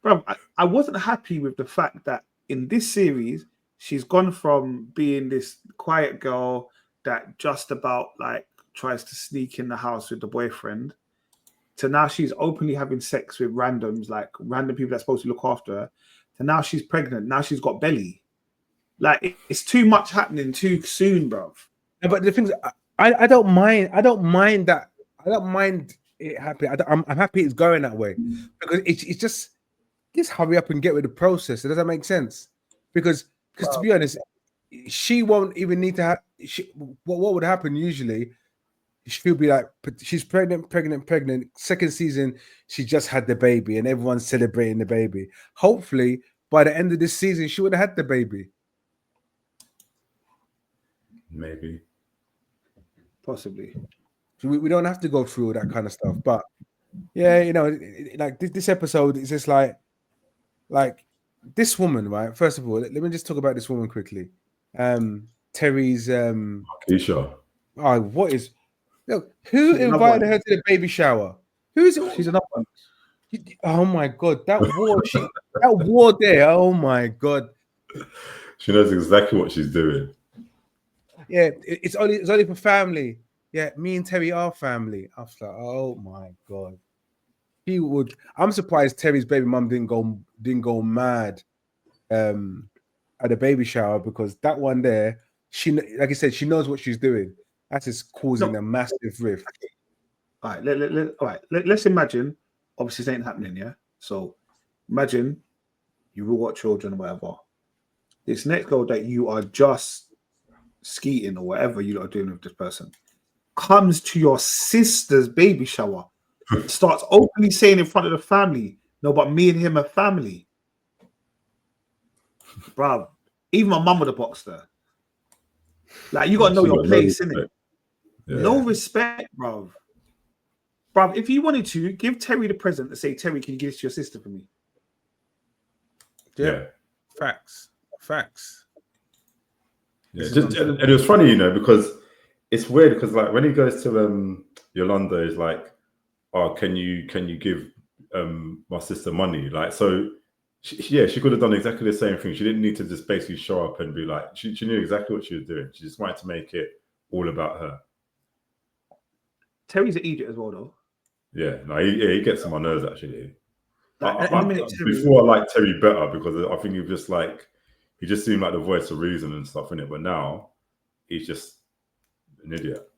Bro, I wasn't happy with the fact that in this series she's gone from being this quiet girl that just about like tries to sneak in the house with the boyfriend to now she's openly having sex with randoms, like random people that's supposed to look after her. To now she's pregnant. Now she's got belly. Like it's too much happening too soon, bro. No, but the things I don't mind. I don't mind that. I don't mind it happening. I'm happy it's going that way because it's just hurry up and get with the process. Does that make sense? Because to be honest, she won't even need to have. What would happen usually? She'll be like, she's pregnant. Second season, she just had the baby, and everyone's celebrating the baby. Hopefully, by the end of this season, she would have had the baby. Maybe, possibly. So we don't have to go through all that kind of stuff. But yeah, like this episode is just like this woman, right? First of all, let me just talk about this woman quickly. Terry's Keisha. Oh, what is? Look, who invited her to the baby shower? Who is it? She's another one. Oh my god, that war there. Oh my god. She knows exactly what she's doing. Yeah, it's only for family. Yeah, me and Terry are family. I was like, oh my god. I'm surprised Terry's baby mum didn't go mad at the baby shower because that one there, like I said, she knows what she's doing. That is causing a massive rift. All right, let's imagine. Obviously, this ain't happening, yeah. So imagine you all got children or whatever. This next girl that you are just skeeting or whatever you are doing with this person comes to your sister's baby shower, starts openly saying in front of the family, "No, but me and him are family." Bruv, even my mum would have boxed her. Like, you got to know your place, innit? Yeah. No respect, bruv. Bruv, if you wanted to, give Terry the present and say, "Terry, can you give this to your sister for me?" Yeah. Facts. Yeah, and it was funny, because it's weird because like when he goes to Yolanda, is like, oh, can you give my sister money? Like, so she could have done exactly the same thing. She didn't need to just basically show up and be like, she knew exactly what she was doing. She just wanted to make it all about her. Terry's an idiot as well, though. Yeah, no, he gets on my nerves actually. Like, Before I liked Terry better because I think he just seemed like the voice of reason and stuff in it, but now he's just an idiot.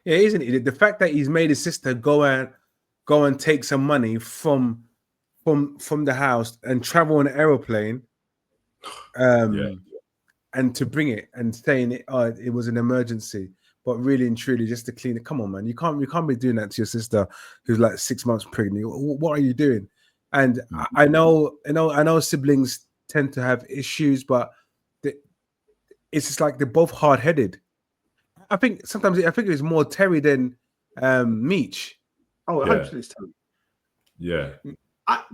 Yeah, isn't it? The fact that he's made his sister go and take some money from the house and travel on an aeroplane, and to bring it and saying it was an emergency, but really and truly just to clean it. Come on, man, you can't be doing that to your sister who's like 6 months pregnant. What are you doing? And I know siblings tend to have issues, but it's just like they're both hard-headed. I think it was more Terry than Meech. Oh, 100% is Terry. Yeah. I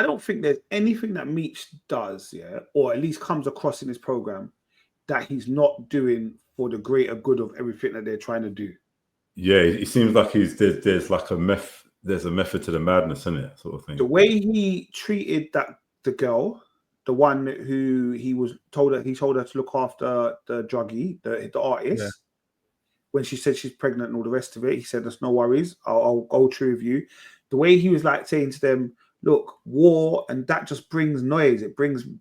don't think there's anything that Meech does, or at least comes across in this program that he's not doing for the greater good of everything that they're trying to do. Yeah, it seems like there's like a method to the madness, isn't it? Sort of thing. The way he treated the girl, the one who he told her to look after the druggie, the artist. Yeah. When she said she's pregnant and all the rest of it, he said, "There's no worries. I'll go through with you." The way he was like saying to them, "Look, war and that just brings noise. It brings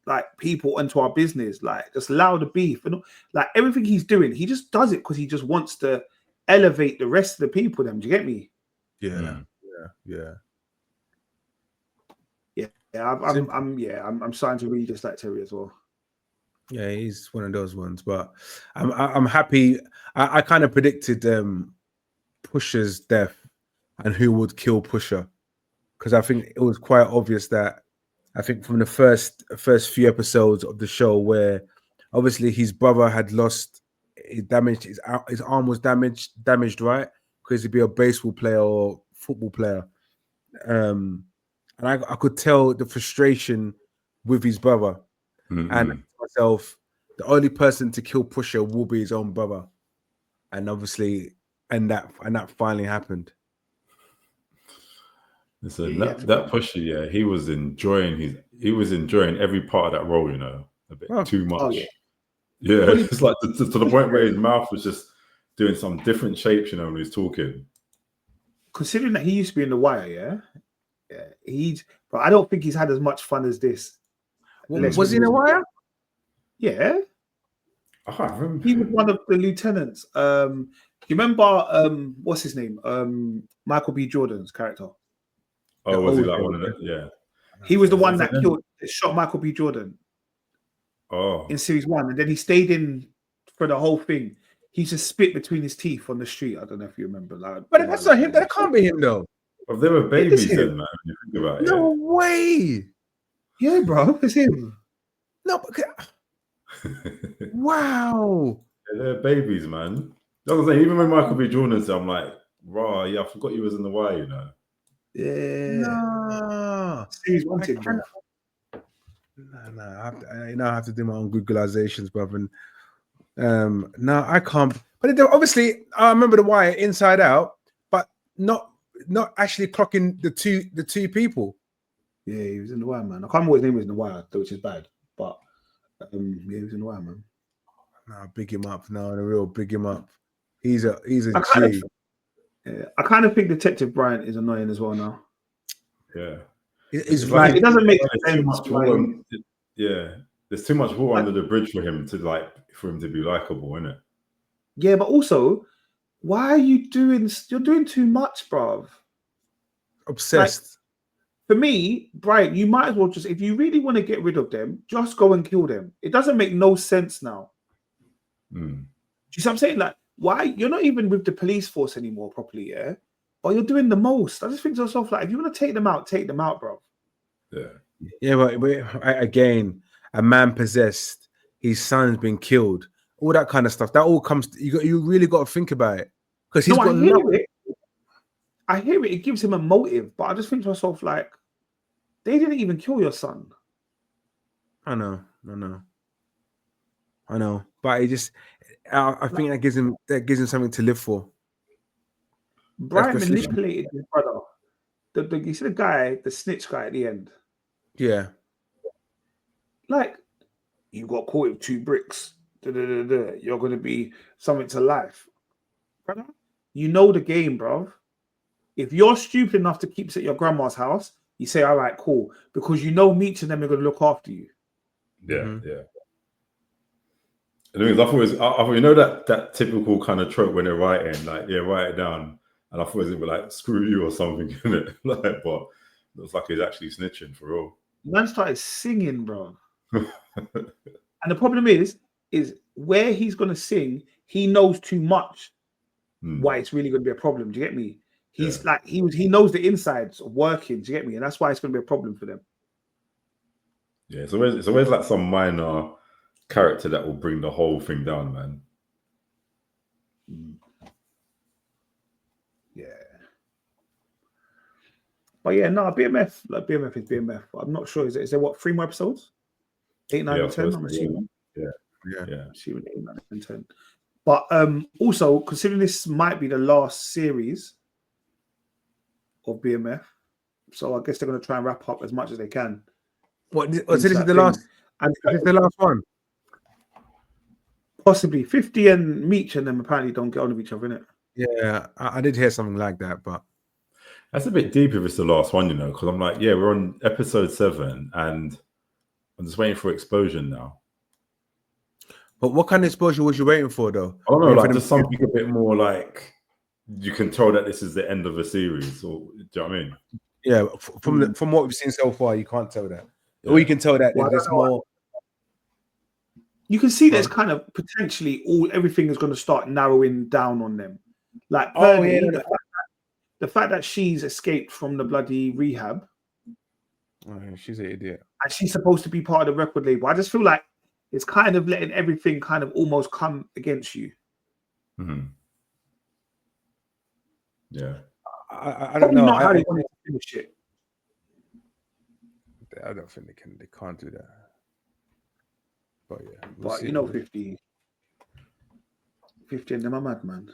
like people into our business. Like just allow the beef and like everything he's doing. He just does it because he just wants to elevate the rest of the people. Then, do you get me? Yeah. I'm starting to really dislike Terry as well. Yeah, he's one of those ones, but I'm happy. I kind of predicted Pusher's death and who would kill Pusher, because I think it was quite obvious that I think from the first few episodes of the show where obviously his brother had lost, his arm was damaged, right? Because he'd be a baseball player or football player, and I could tell the frustration with his brother. Mm-hmm. And myself, the only person to kill Pusher will be his own brother, and obviously, and that finally happened. So that Pusher, he was enjoying every part of that role, a bit too much. Oh, yeah, it's like to the point where his mouth was just doing some different shapes, when he was talking. Considering that he used to be in The Wire, but I don't think he's had as much fun as this. Was he in The Wire? Yeah. I can't remember. He was one of the lieutenants. You remember what's his name? Michael B. Jordan's character. Oh, was he like one of them? Yeah. He was the one that shot Michael B. Jordan. Oh. In series 1, and then he stayed in for the whole thing. He just spit between his teeth on the street. I don't know if you remember. But that's not him. That can't be him though. Well, they were babies then, man. When you think about it. No way. Yeah, bro, it's him. No, but wow. Yeah, they're babies, man. Like I say, even when Michael B. Jordan said, I'm like, raw, I forgot you was in The Wire, Yeah. No. Series 1 thing, bro. No, I have to do my own Googleizations, brother. No, I can't. But obviously, I remember The Wire inside out, but not actually clocking the two people. Yeah, he was in The Wire, man. I can't remember what his name was in The Wire, which is bad. But he was in The Wire, man. No, big him up. No, the real big him up. He's a G. I kind of think Detective Bryant is annoying as well now. Yeah. It's like, it doesn't make sense. There's too much water under the bridge for him to be likable, isn't it? Yeah, but also, why are you doing? You're doing too much, bruv. Obsessed. For me, Brian, you might as well just, if you really want to get rid of them, just go and kill them. It doesn't make no sense now. Do you see what I'm saying? Like, why? You're not even with the police force anymore properly, yeah? But you're doing the most. I just think to myself, like, if you want to take them out, bro. Yeah. Yeah, but again, a man possessed, his son's been killed, all that kind of stuff. That all comes, you really got to think about it. Because he's got nothing. I hear it. It gives him a motive, but I just think to myself, like, they didn't even kill your son. I know. I know, but it just, I think that gives him something to live for. Brian Especially- manipulated his brother. You see the guy, the snitch guy at the end. Yeah, Like, you got caught with 2 bricks. You're going to be something to life. Brother, you know the game, bro. If you're stupid enough to keep it at your grandma's house, you say, all right, cool. Because you know Meech and them are going to look after you. Yeah, yeah. The thing is, I thought you know that typical kind of trope when they're writing, like, yeah, write it down. And I thought it was gonna be like, screw you or something, innit? Like, but it looks like he's actually snitching for real. Man started singing, bro. And the problem is where he's going to sing, he knows too much. Why it's really going to be a problem. Do you get me? He's like, he knows the insides of working. Do you get me? And that's why it's going to be a problem for them. Yeah, it's always like some minor character that will bring the whole thing down, man. Yeah. But yeah, no, BMF is BMF. I'm not sure. Is there what, 3 more episodes? 8, 9, and 10, I'm assuming. Yeah. I'm assuming 8, 9, and 10. But also, considering this might be the last series of BMF, so I guess they're going to try and wrap up as much as they can. so this is the last, and this is the last one. Possibly 50 and Meech and them apparently don't get on with each other, innit? Yeah, I did hear something like that, but that's a bit deep if it's the last one, you know, because I'm like, yeah, we're on episode 7 and I'm just waiting for explosion now. But what kind of exposure was you waiting for, though? I don't know, like just something a bit more like you can tell that this is the end of a series, or do you know what I mean? Yeah, from what we've seen so far, you can't tell that. Yeah. Or you can tell that there's more. You can see there's kind of potentially everything is going to start narrowing down on them. Like, the fact that she's escaped from the bloody rehab. Oh, yeah, she's an idiot. And she's supposed to be part of the record label. I just feel like it's kind of letting everything kind of almost come against you. Mm-hmm. Yeah. I don't know. Not how they want to finish it. I don't think they can't do that. But yeah. But you know, 50 and them are mad, man.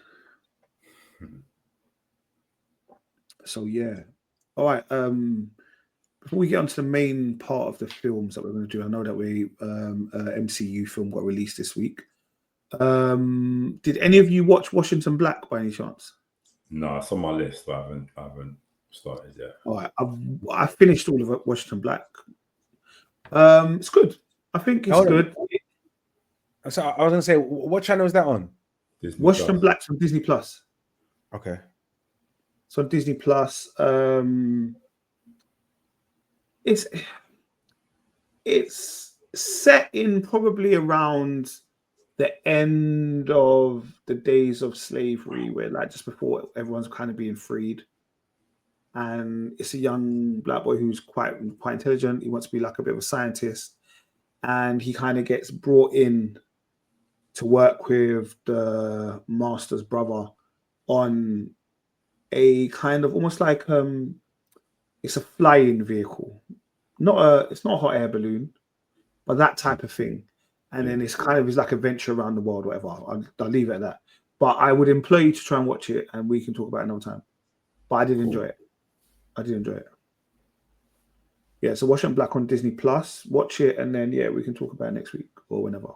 So yeah. All right. Before we get onto the main part of the films that we're going to do, I know that MCU film got released this week. Did any of you watch Washington Black by any chance? No, it's on my list, but I haven't started yet. All right, I finished all of Washington Black. It's good. I think it's good. So I was going to say, what channel is that on? Disney Washington Plus. Black's on Disney Plus. Okay. So Disney Plus. It's set in probably around the end of the days of slavery, where like just before everyone's kind of being freed. And it's a young black boy who's quite intelligent. He wants to be like a bit of a scientist, and he kind of gets brought in to work with the master's brother on a kind of almost like it's a flying vehicle, it's not a hot air balloon, but that type of thing. And then it's kind of his like adventure around the world, whatever. I'll leave it at that. But I would implore you to try and watch it, and we can talk about it another time. But I did enjoy it. Yeah, so Washington Black on Disney Plus. Watch it, and then we can talk about it next week or whenever.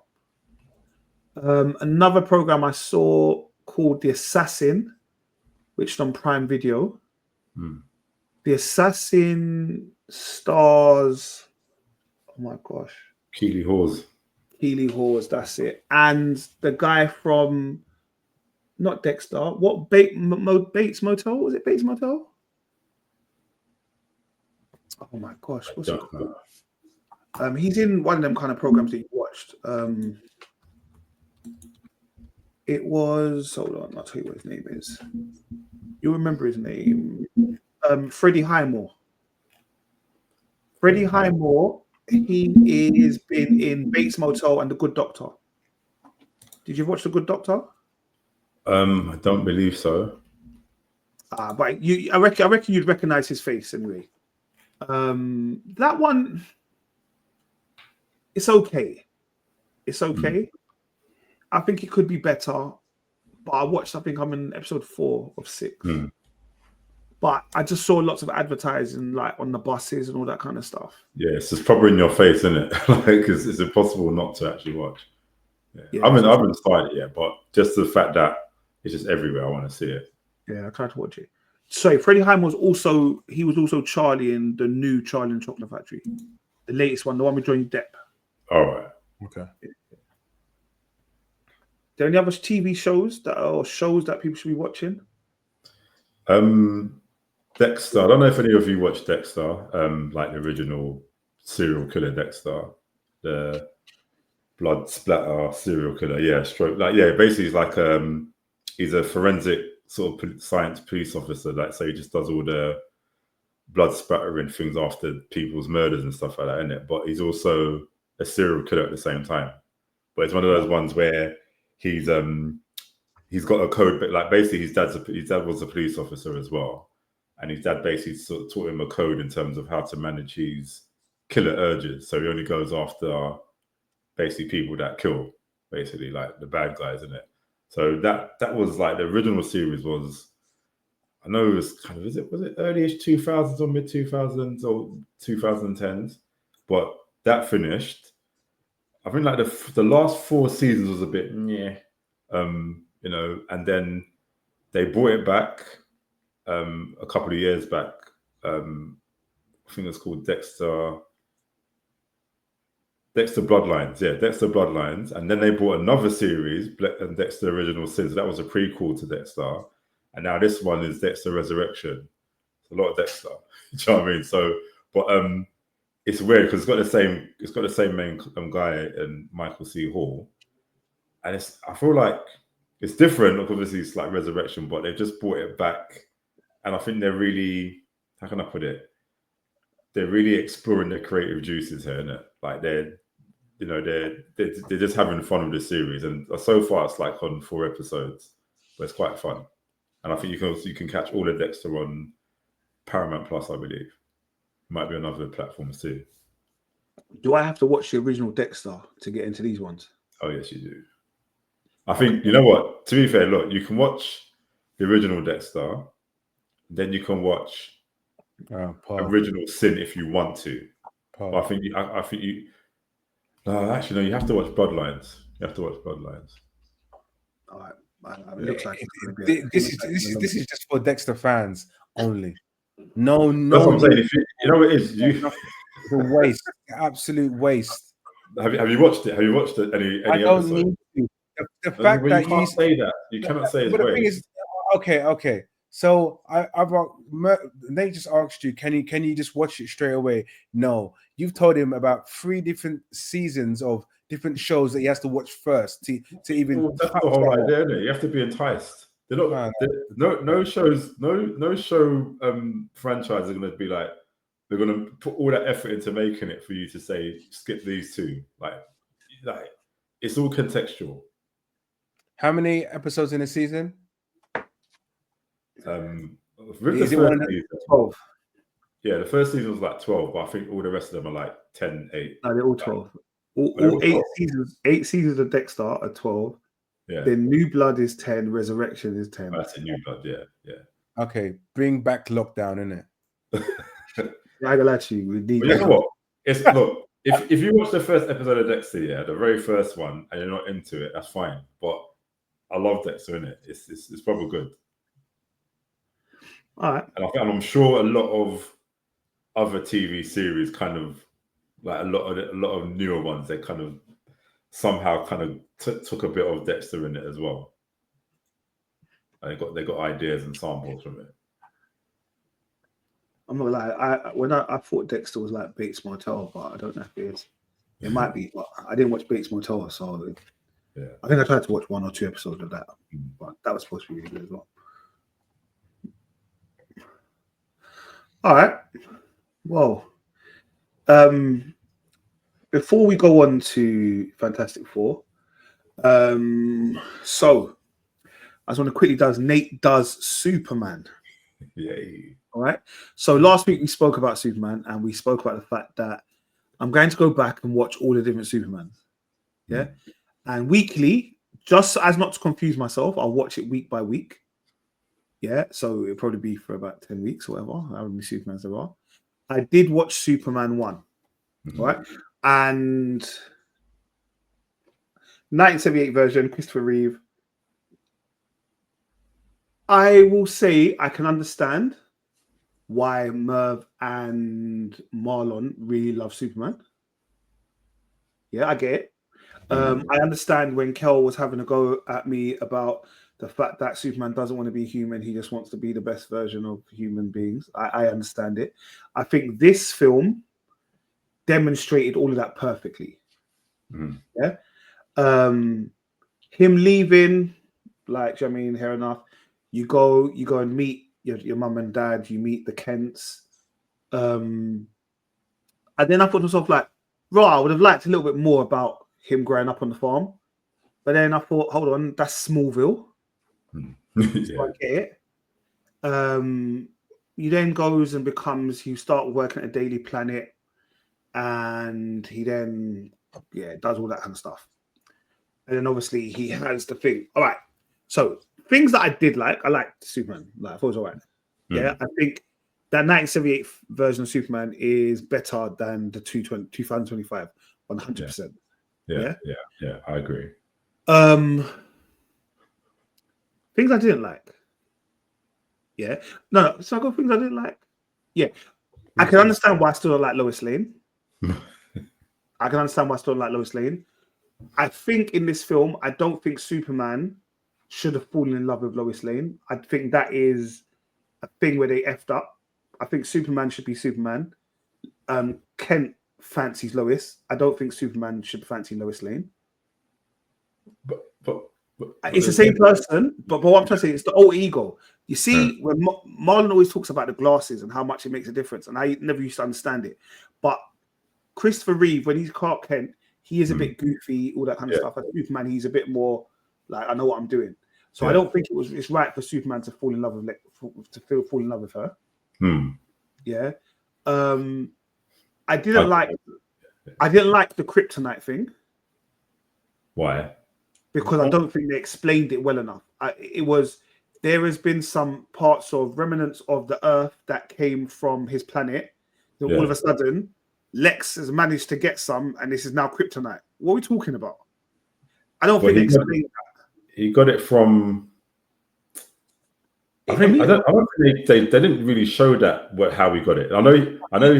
Another program I saw called The Assassin, which is on Prime Video. The Assassin stars, oh my gosh, Keely Hawes, that's it. And the guy from, not Dexter, what, Bates Motel? Was it Bates Motel? Oh my gosh, what's it called? He's in one of them kind of programs that you watched. It was, hold on, I'll tell you what his name is. You'll remember his name. Freddie Highmore. Freddie Highmore, he is been in Bates Motel and The Good Doctor. Did you watch The Good Doctor? I don't believe so. But I reckon you'd recognize his face anyway. That one, it's okay. It's okay. I think it could be better. But I think I'm in episode 4 of 6. But I just saw lots of advertising like on the buses and all that kind of stuff. Yeah, it's just probably in your face, isn't it? Like, it's impossible not to actually watch. Yeah, I haven't started it yet, but just the fact that it's just everywhere, I want to see it. Yeah, I tried to watch it. So Freddie Highmore was also Charlie in the new Charlie and the Chocolate Factory, the latest one, the one with Johnny Depp. All right. Okay. Are there any other TV shows that people should be watching? Dexter. I don't know if any of you watched Dexter, like the original serial killer Dexter, the blood splatter serial killer. Yeah, basically he's like he's a forensic sort of science police officer. Like, so he just does all the blood spattering things after people's murders and stuff like that, isn't it? But he's also a serial killer at the same time. But it's one of those ones where he's got a code, but like basically his dad was a police officer as well, and his dad basically sort of taught him a code in terms of how to manage his killer urges. So he only goes after basically people that kill, basically like the bad guys, isn't it? So that was like the original series was, I know it was kind of, was it early-ish 2000s or mid 2000s or 2010s, but that finished. I think like the last 4 seasons was a bit you know, and then they brought it back a couple of years back. I think it's called Dexter Bloodlines. Yeah, Dexter Bloodlines. And then they brought another series, Dexter Original Sin. So that was a prequel to Dexter. And now this one is Dexter Resurrection. It's a lot of Dexter. Do you know what I mean? So, but it's weird because it's got the same main guy and Michael C. Hall. And I feel like it's different. Like, obviously, it's like Resurrection, but they've just brought it back. And I think they're really, how can I put it? They're really exploring their creative juices here, innit? Like they're just having fun with the series. And so far, it's like on 4 episodes, but it's quite fun. And I think you can catch all the Dexter on Paramount Plus, I believe. Might be on other platforms too. Do I have to watch the original Dexter to get into these ones? Oh yes, you do. I think, you know what? To be fair, look, you can watch the original Dexter, then you can watch Original Sin if you want to. But I think you. No, actually, no. You have to watch Bloodlines. You have to watch Bloodlines. All right. It looks like this is just for Dexter fans only. No. That's what I'm saying. You know what it is? It's a waste, absolute waste. Have you watched it? Have you watched it? Any I don't episode? need to. The fact that you can't say that. You cannot say it's but the waste. thing is, okay. So Nate just asked you, can you just watch it straight away? No, you've told him about 3 different seasons of different shows that he has to watch first to even. Well, that's the whole idea, isn't it? You have to be enticed. They're not. No shows. No show franchise are going to be like, they're going to put all that effort into making it for you to say skip these 2. Like it's all contextual. How many episodes in a season? Is it 12? Yeah, the first season was like 12, but I think all the rest of them are like 10, 8. No, they're all 12. All 8 seasons. 8 seasons of Dexter are 12. Yeah. Then New Blood is 10. Resurrection is 10. Oh, that's a New Blood. Yeah. Okay, bring back Lockdown, innit? I got to you. We need. But you know what? Look. If you watch the first episode of Dexter, the very first one, and you're not into it, that's fine. But I love Dexter, innit? It's probably good. All right. And I'm sure a lot of other TV series kind of, like a lot of newer ones, they kind of somehow kind of took a bit of Dexter in it as well. And they got ideas and samples from it. I'm not gonna lie. I thought Dexter was like Bates Motel, but I don't know if it is. It might be, but I didn't watch Bates Motel, so yeah. I think I tried to watch 1 or 2 episodes of that, but that was supposed to be really good as well. All right. Well, before we go on to Fantastic Four, so I just want to quickly Nate does Superman. Yay. All right. So last week we spoke about Superman, and we spoke about the fact that I'm going to go back and watch all the different Supermans. Yeah. And weekly, just as not to confuse myself, I'll watch it week by week. Yeah. So it'll probably be for about 10 weeks or whatever, how many Supermans there are. I did watch Superman 1. Right. And 1978 version, Christopher Reeve. I will say I can understand why Merv and Marlon really love Superman. Yeah, I get it. I understand when Kel was having a go at me about the fact that Superman doesn't want to be human. He just wants to be the best version of human beings. I understand it. I think this film demonstrated all of that perfectly. Yeah. Him leaving, like, I mean, fair enough. You go and meet your mum and dad. You meet the Kents, and then I thought to myself, like, I would have liked a little bit more about him growing up on the farm. But then I thought, hold on, that's Smallville. So I get it. He then goes and you start working at a Daily Planet, and he then does all that kind of stuff. And then obviously he has the thing. All right. So things that I did like, I liked Superman. Like, I thought it was all right. Yeah. I think that 1978 version of Superman is better than the 2025, 100%. Yeah, I agree. Things I didn't like. Yeah. No. So I got things I didn't like. Yeah. I can understand why I still don't like Lois Lane. I think in this film, I don't think Superman should have fallen in love with Lois Lane. I think that is a thing where they effed up. I think Superman should be Superman. Kent fancies Lois. I don't think Superman should fancy Lois Lane. But it's the same person, but what I'm trying to say is the old ego. You see, when Marlon always talks about the glasses and how much it makes a difference, and I never used to understand it. But Christopher Reeve, when he's Clark Kent, he is a bit goofy, all that kind of stuff. As Superman, he's a bit more like, I know what I'm doing. So I don't think it's right for Superman to fall in love with her. Yeah. I didn't like the kryptonite thing. Why? Because I don't think they explained it well enough. There has been some parts of remnants of the Earth that came from his planet. Then all of a sudden, Lex has managed to get some, and this is now kryptonite. What are we talking about? I don't think they explained that. He got it from. I don't think they didn't really show that how he got it. I know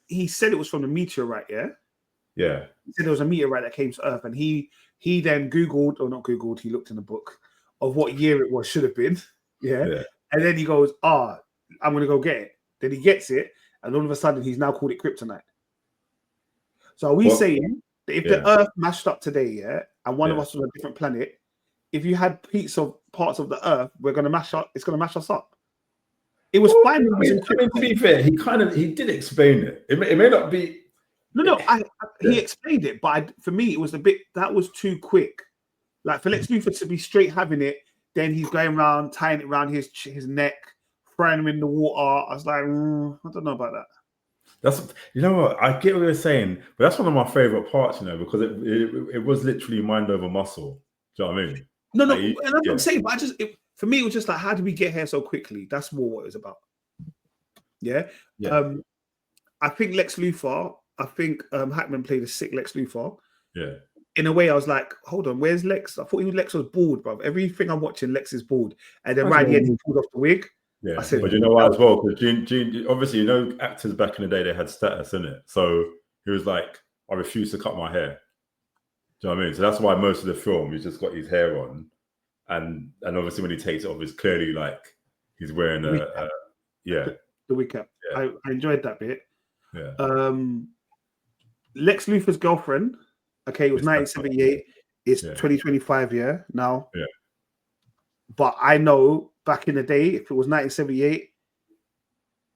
he said it was from a meteorite. Yeah. He said there was a meteorite that came to Earth, and he then Googled, or not Googled, he looked in the book of what year it should have been. Yeah. And then he goes, I'm going to go get it. Then he gets it, and all of a sudden he's now called it kryptonite. So are we saying that if the Earth mashed up today, and one of us was on a different planet, if you had parts of the Earth, it's going to mash us up. It was fine. To be fair, he did explain it. It may not be. No. He explained it, but for me, it was that was too quick. Like, for Lex Luthor to be straight having it, then he's going around tying it around his neck, throwing him in the water. I was like, I don't know about that. That's, you know what, I get what you're saying, but that's one of my favorite parts, because it was literally mind over muscle. Do you know what I mean? No, and that's what I'm saying. But for me, it was just like, how did we get here so quickly? That's more what it was about. Yeah. I think Lex Luthor. I think Hackman played a sick Lex Luthor. Yeah. In a way, I was like, hold on, where's Lex? I thought Lex was bald, bro. Everything I'm watching, Lex is bald. And then right at the end, he pulled off the wig. Yeah, but you know why as well? Because Gene, obviously, actors back in the day, they had status, innit? So he was like, I refuse to cut my hair. Do you know what I mean? So that's why most of the film, he's just got his hair on. And obviously when he takes it off, it's clearly like he's wearing the wig cap. Yeah. I enjoyed that bit. Yeah. Lex Luthor's girlfriend, it was 1978. It's 2025 now. Yeah. But I know back in the day, if it was 1978,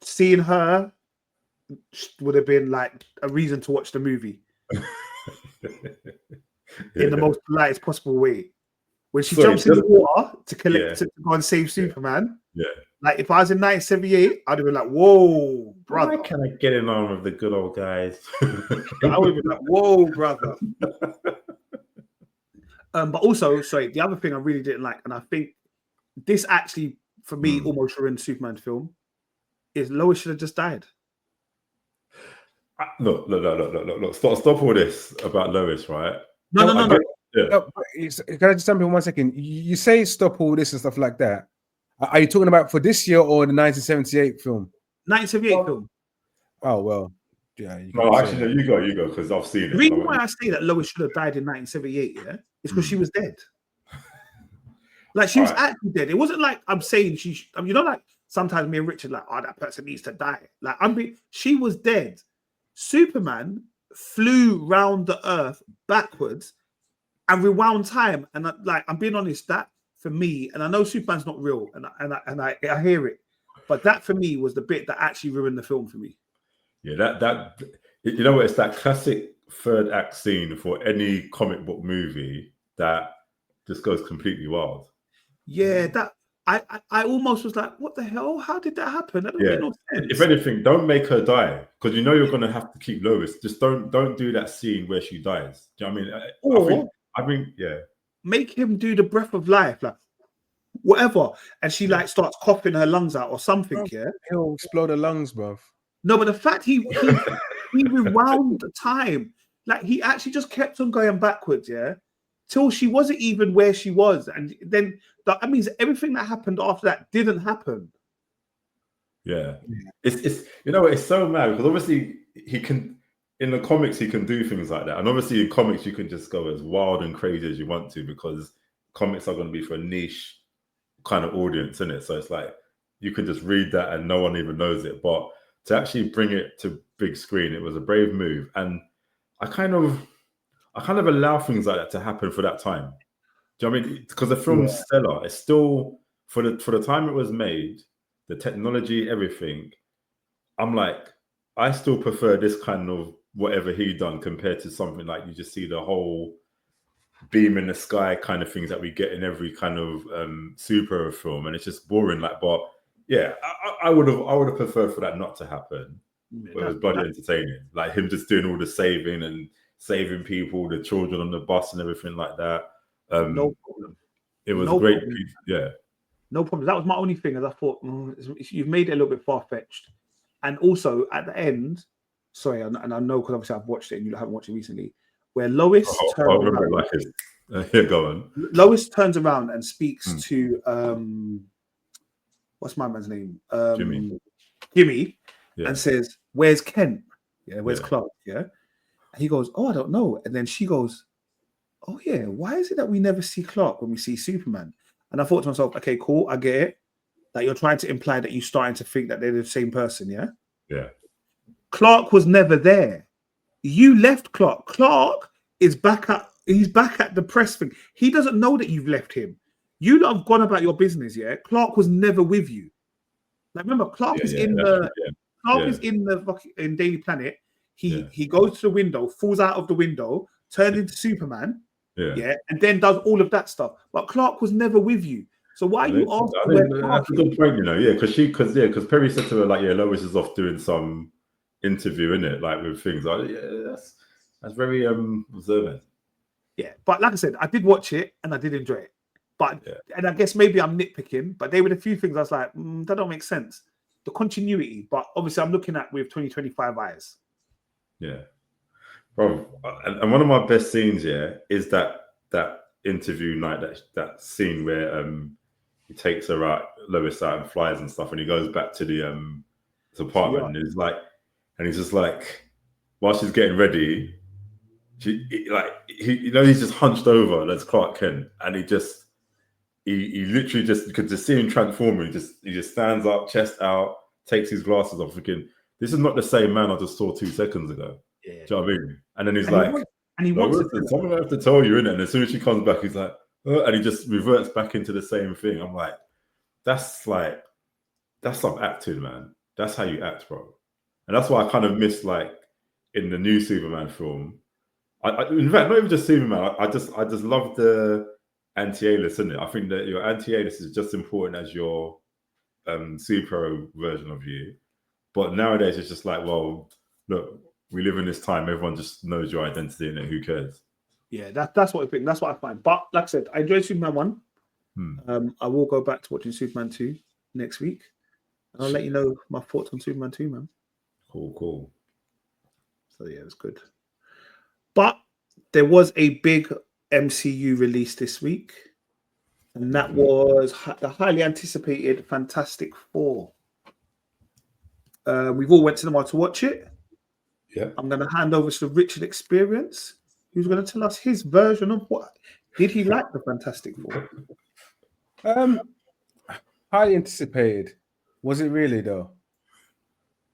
seeing her would have been like a reason to watch the movie in the most politest possible way. When she jumps in the water to go and save Superman, Like if I was in 1978, I'd have been like, "Whoa, brother!" Why can I get in on with the good old guys? I would have been like, "Whoa, brother!" But also, sorry, the other thing I really didn't like, and I think this actually, for me, almost ruined Superman film, is Lois should have just died. Look. Stop all this about Lois, right? No. Can I just jump in 1 second? You say stop all this and stuff like that. Are you talking about for this year or the 1978 film? 1978 film. Oh well, yeah. No, actually, no, you go, because I've seen it. The reason why I say that Lois should have died in 1978, yeah, is because she was dead. Like she was actually dead. It wasn't like I'm saying you know, like sometimes me and Richard like, oh, that person needs to die. Like she was dead. Superman flew round the earth backwards and rewound time. And I'm being honest, that for me, and I know Superman's not real, and I hear it, but that for me was the bit that actually ruined the film for me. Yeah, that you know what? It's that classic third act scene for any comic book movie that just goes completely wild. Yeah, that I almost was like, what the hell? How did that happen? That doesn't make no sense. If anything, don't make her die, because you know you're gonna have to keep Lois. Just don't do that scene where she dies. Do you know what I mean? I think yeah. Make him do the breath of life, like whatever, and she like starts coughing her lungs out or something. Yeah, he'll explode her lungs, bruv. No, but the fact he rewound the time, like he actually just kept on going backwards, yeah, till she wasn't even where she was, and then that means everything that happened after that didn't happen. Yeah, it's you know it's so mad because obviously he can in the comics he can do things like that, and obviously in comics you can just go as wild and crazy as you want to because comics are going to be for a niche kind of audience, isn't it? So it's like you can just read that and no one even knows it, but to actually bring it to big screen, it was a brave move, and I kind of allow things like that to happen for that time. Do you know what I mean? Because the film's stellar. It's still for the time it was made, the technology, everything. I'm like, I still prefer this kind of whatever he done compared to something like you just see the whole beam in the sky kind of things that we get in every kind of superhero film, and it's just boring. Like, but yeah, I would have preferred for that not to happen. But it was bloody entertaining, like him just doing all the saving and saving people, the children on the bus and everything like that. No problem. It was great. Yeah, no problem. That was my only thing, as I thought you've made it a little bit far fetched, and also at the end, sorry, and I know because obviously I've watched it and you haven't watched it recently, where Lois turns around. Yeah, go on. Lois turns around and speaks to what's my man's name? Jimmy, and says, "Where's Kent? Yeah, where's Clark? Yeah." And he goes, "Oh, I don't know." And then she goes, "Oh yeah, why is it that we never see Clark when we see Superman?" And I thought to myself, okay, cool, I get it. That you're trying to imply that you're starting to think that they're the same person, yeah? Yeah. Clark was never there. You left Clark. Clark is back at the press thing. He doesn't know that you've left him. You lot have gone about your business, yeah? Clark was never with you. Like remember, Clark is in Daily Planet. He goes to the window, falls out of the window, turns into Superman, and then does all of that stuff. But Clark was never with you. So why are you asking? That's a good point, you know. Yeah, because Perry said to her like, Lois is off doing some interview, in it, like with things like that's very observant. Yeah, but like I said, I did watch it and I did enjoy it. But and I guess maybe I'm nitpicking, but there were a few things I was like, that don't make sense. The continuity, but obviously I'm looking at with 2025 eyes. Yeah, bro. And one of my best scenes, is that interview night, that scene where he takes her out, Lois out, and flies and stuff, and he goes back to the apartment, and he's like, and he's just like, while she's getting ready, he's just hunched over. That's Clark Kent, and he literally just, you could just see him transforming. He just stands up, chest out, takes his glasses off, thinking, this is not the same man I just saw 2 seconds ago. Yeah. Do you know what I mean? And then he's he wants someone I have to tell you, innit? And as soon as she comes back, he's like, and he just reverts back into the same thing. I'm like, that's some acting, man. That's how you act, bro. And that's why I kind of miss, like, in the new Superman film. In fact, not even just Superman. I just love the anti-A-list, isn't it? I think that your anti-A-list is just important as your superhero version of you. But nowadays, it's just like, well, look, we live in this time. Everyone just knows your identity, and who cares? Yeah, that's what I think. That's what I find. But like I said, I enjoyed Superman 1. I will go back to watching Superman 2 next week. And I'll let you know my thoughts on Superman 2, man. Cool. So yeah, it was good. But there was a big MCU release this week. And that was the highly anticipated Fantastic Four. We've all went to cinema to watch it. Yeah. I'm going to hand over to Richard Experience, who's going to tell us his version of what did he like the Fantastic Four. Highly anticipated. Was it really though?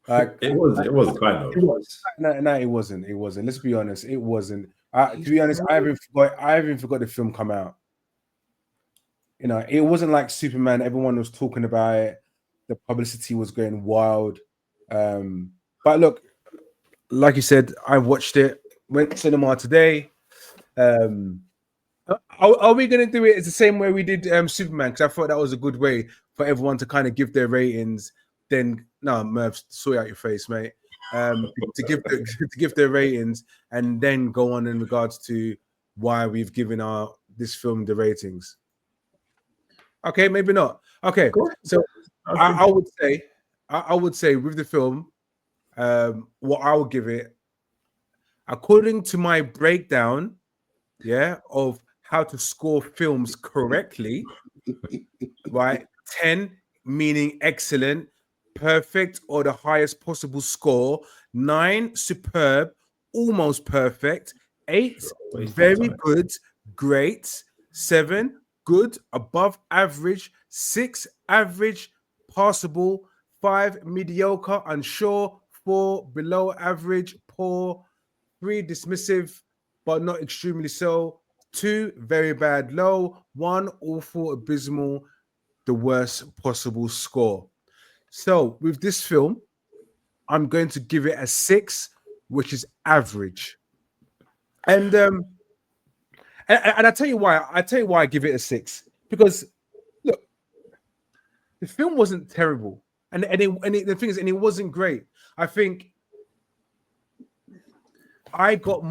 Like it was kind of. It was. No, it wasn't. It wasn't. Let's be honest. It wasn't. To be honest, I even forgot the film come out. You know, it wasn't like Superman. Everyone was talking about it. The publicity was going wild. But look, like you said, I watched it. Went to cinema today. Are we going to do it the same way we did Superman? Because I thought that was a good way for everyone to kind of give their ratings. Then no, Merv, sort out your face, mate. To give their ratings and then go on in regards to why we've given this film the ratings. Okay, maybe not. Okay, cool. So I would say with the film, what I would give it, according to my breakdown, of how to score films correctly, right? 10 meaning excellent, perfect or the highest possible score, 9 superb, almost perfect, 8 very good, great, 7 good, above average, 6 average, passable, 5 mediocre, unsure, 4 below average, poor, 3 dismissive but not extremely so, 2 very bad, low, 1 awful, abysmal, the worst possible score. So with this film, I'm going to give it a 6, which is average. And I tell you why. I give it a 6 because look, the film wasn't terrible, and the thing is, it wasn't great. I think I got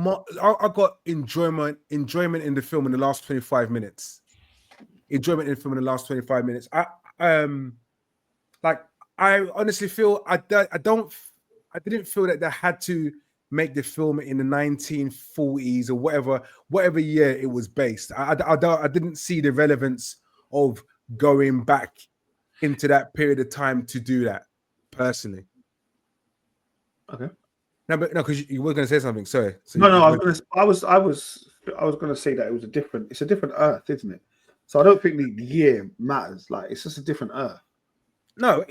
enjoyment in the film in the last 25 minutes. I honestly feel I didn't feel that they had to make the film in the 1940s or whatever year it was based. I didn't see the relevance of going back into that period of time to do that personally. Okay. No, because you were going to say something. Sorry. So I was going to say that it's a different Earth, isn't it? So I don't think the year matters. Like it's just a different Earth. Different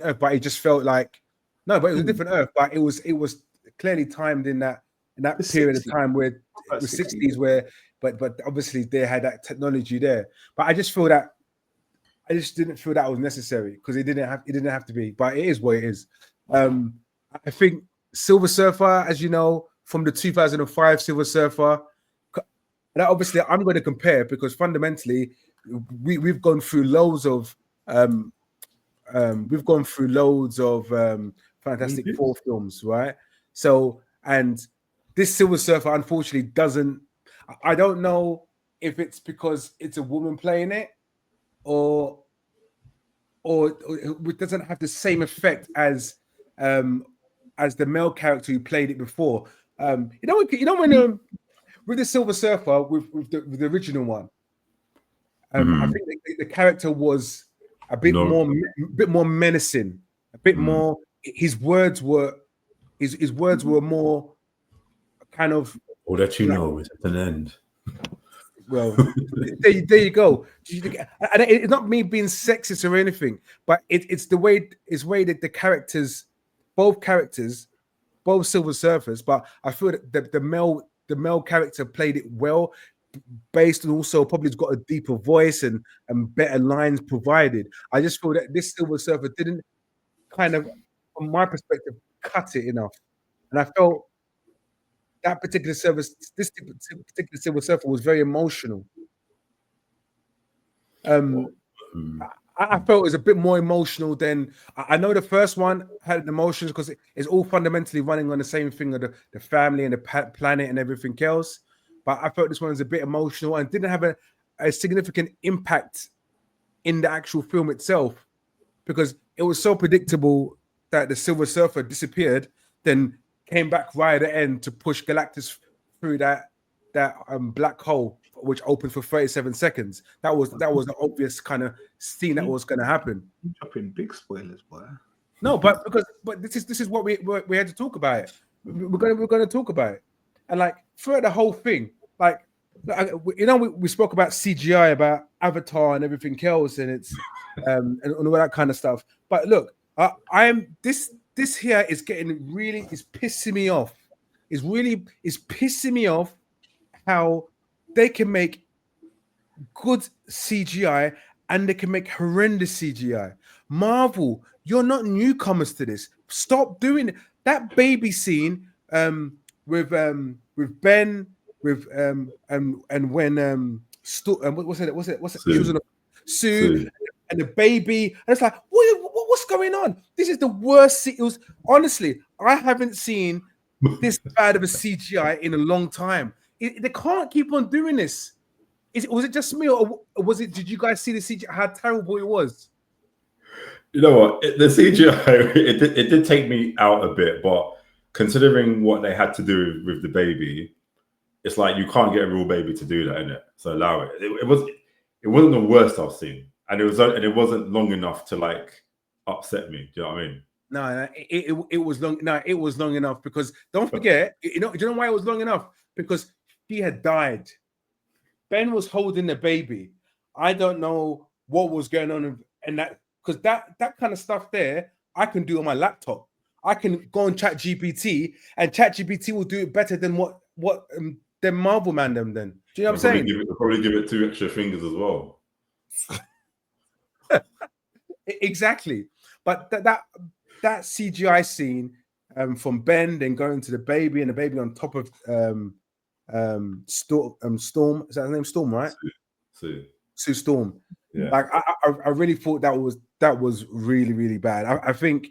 Earth, but it just felt like it was a different Earth, but it was clearly timed in that period of time where the 60s, where but obviously they had that technology there. But I just didn't feel that was necessary because it didn't have to be. But it is what it is. I think Silver Surfer, as you know, from the 2005 Silver Surfer, and obviously I'm going to compare because fundamentally we've gone through loads of Fantastic Four films, right? So, and this Silver Surfer unfortunately doesn't. I don't know if it's because it's a woman playing it, or it doesn't have the same effect as the male character who played it before. When with the Silver Surfer with the original one, I think the character was a bit more menacing, a bit more. His words were more kind of. All that you know is at an end. Well, there you go. And it's not me being sexist or anything, but it's the way that the characters, both Silver Surfers, but I feel that the male character played it well, based on also probably got a deeper voice and better lines provided. I just feel that this Silver Surfer didn't kind of, from my perspective, cut it enough, and I felt this particular Silver Surfer was very emotional. I I felt it was a bit more emotional than I know the first one had emotions because it's all fundamentally running on the same thing of the family and the planet and everything else. But I felt this one was a bit emotional and didn't have a significant impact in the actual film itself because it was so predictable that the Silver Surfer disappeared, then came back right at the end to push Galactus through that black hole, which opened for 37 seconds. That was the obvious kind of scene that was going to happen. You're dropping big spoilers, boy. No, but this is what we had to talk about it. We're going to talk about it, and like throughout the whole thing, like you know, we spoke about CGI, about Avatar, and everything else, and it's and all that kind of stuff. But look, this here is pissing me off. Is pissing me off how they can make good CGI and they can make horrendous CGI. Marvel, you're not newcomers to this. Stop doing it. That baby scene with Ben and when what's it? She was on Sue and the baby, and it's like what's going on? This is the worst. It was honestly, I haven't seen this bad of a CGI in a long time. They can't keep on doing this. Was it just me, or was it? Did you guys see the CGI? How terrible it was? You know what? The CGI it did take me out a bit, but considering what they had to do with the baby, it's like you can't get a real baby to do that, innit? So allow it. It wasn't the worst I've seen, and it wasn't long enough to like upset me. Do you know what I mean? No, it was long. No, it was long enough because don't forget. Do you know why it was long enough? Because she had died. Ben was holding the baby. I don't know what was going on, and that because that kind of stuff there, I can do on my laptop. I can go on ChatGPT, and ChatGPT will do it better than what them Marvel man them. Then do you know what I'm saying? Probably give it 2 extra fingers as well. Exactly, but that CGI scene from Ben then going to the baby and the baby on top of Storm, is that her name? Storm, right? Sue Storm. Yeah. Like I really thought that was really, really bad. I think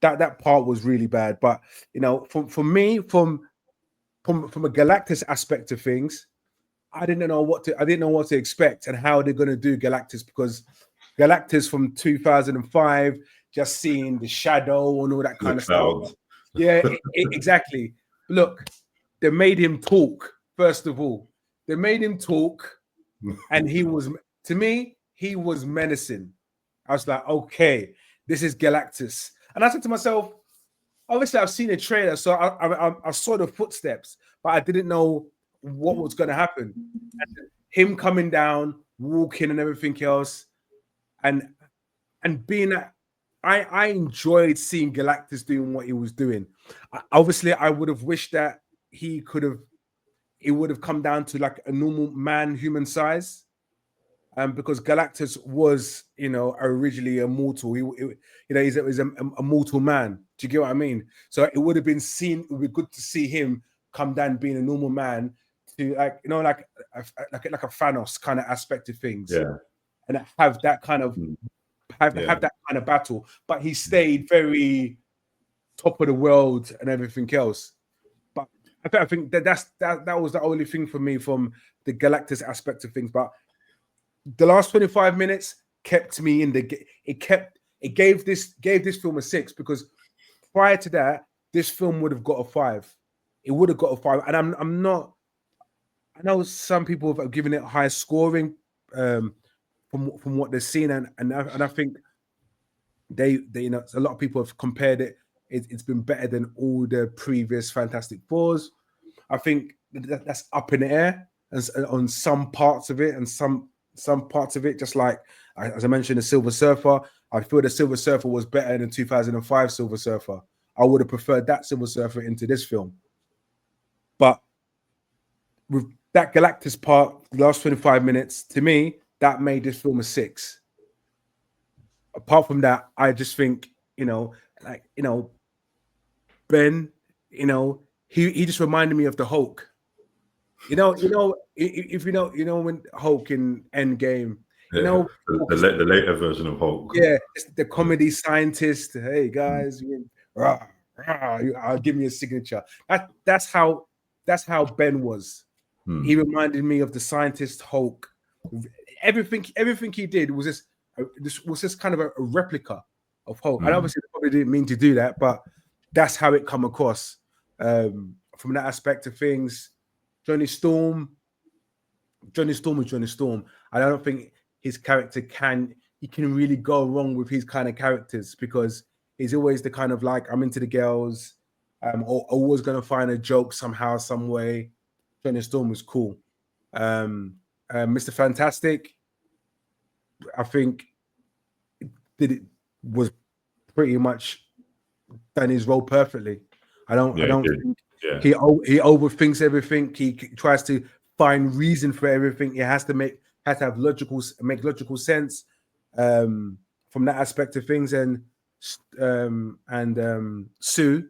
that part was really bad. But you know, for me, from a Galactus aspect of things, I didn't know what to expect and how they're gonna do Galactus, because Galactus from 2005, just seeing the shadow and all that kind of stuff. Yeah, exactly. Look, they made him talk. First of all, they made him talk, and he was menacing. I was like, okay, this is Galactus. And I said to myself, obviously I've seen a trailer, so I saw the footsteps, but I didn't know what was going to happen. And him coming down, walking and everything else, and being that, I enjoyed seeing Galactus doing what he was doing. Obviously, I would have wished that it would have come down to like a normal man, human size. Because Galactus was, you know, originally a mortal. He's a mortal man. Do you get what I mean? So it would have been good to see him come down being a normal man to like a Thanos kind of aspect of things. Yeah. And have that kind of have that kind of battle. But he stayed very top of the world and everything else. But I think that was the only thing for me from the Galactus aspect of things. But the last 25 minutes kept me in it gave this film a 6, because prior to that, this film would have got a 5. It would have got a 5. And I'm not, I know some people have given it high scoring from what they've seen, and I think they you know, a lot of people have compared it. It's been better than all the previous Fantastic Fours. I think that's up in the air and on some parts of it, and some parts of it, just like as I mentioned, the Silver Surfer. I feel the Silver Surfer was better than 2005 Silver Surfer. I would have preferred that Silver Surfer into this film. But with that Galactus part, the last 25 minutes, to me, that made this film a 6. Apart from that, I just think, Ben, he just reminded me of the Hulk. If when Hulk in Endgame, You know, the later version of Hulk. yeah, it's the comedy scientist. Hey guys, give me a signature. That's how Ben was. He reminded me of the scientist Hulk. Everything he did was just kind of a replica of Hulk. And obviously, they probably didn't mean to do that, but that's how it come across. From that aspect of things, Johnny Storm is Johnny Storm. I don't think his character can really go wrong with his kind of characters, because he's always the kind of like, I'm into the girls, always gonna find a joke somehow, some way. Johnny Storm was cool. Mr. Fantastic, I think was pretty much done his role perfectly. I don't think he overthinks everything. He tries to find reason for everything. It has to make logical sense from that aspect of things. And Sue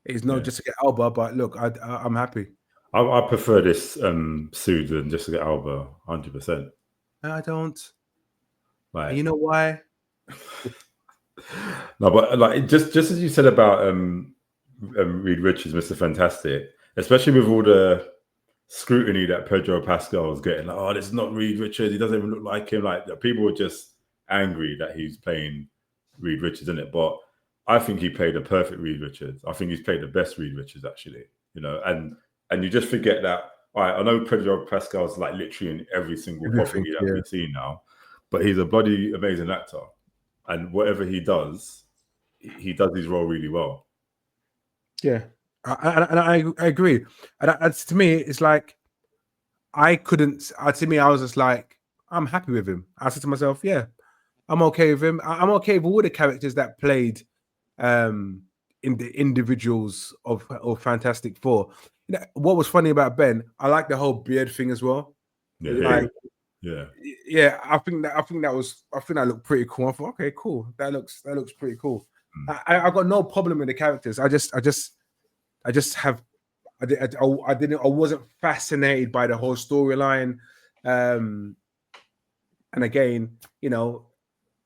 is not Jessica Alba, but look, I'm happy. I prefer this Sue than Jessica Alba, 100%. I don't. Like, you know why? No, but like just as you said about Reed Richards, Mr. Fantastic, especially with all the scrutiny that Pedro Pascal was getting, like, oh, this is not Reed Richards, he doesn't even look like him. Like, people were just angry that he's playing Reed Richards in it. But I think he played a perfect Reed Richards. I think he's played the best Reed Richards, actually. You know, and you just forget that. All right, I know Pedro Pascal's like literally in every single property that we've seen now, but he's a bloody amazing actor. And whatever he does his role really well. Yeah, I agree. And to me, it's like I couldn't. To me, I was just like, I'm happy with him. I said to myself, yeah, I'm okay with him. I'm okay with all the characters that played in the individuals of Fantastic Four. You know, what was funny about Ben, I like the whole beard thing as well. Yeah. Yeah, I think that looked pretty cool. I thought, okay, cool. That looks pretty cool. I got no problem with the characters. I wasn't fascinated by the whole storyline. And again, you know,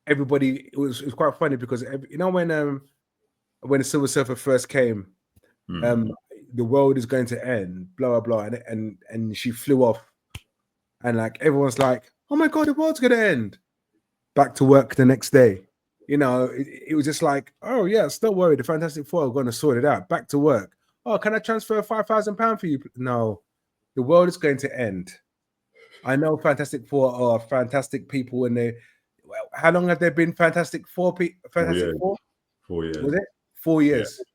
everybody, it was quite funny because you know when the Silver Surfer first came, the world is going to end, blah blah blah, and she flew off. And like everyone's like, oh my God, the world's gonna end. Back to work the next day. You know, it was just like, oh yes, don't worry, the Fantastic Four are gonna sort it out. Back to work. Oh, can I transfer £5,000 for you? No, the world is going to end. I know Fantastic Four are fantastic people, and how long have they been Fantastic Four? Fantastic Four? 4 years. Was it 4 years? Yeah.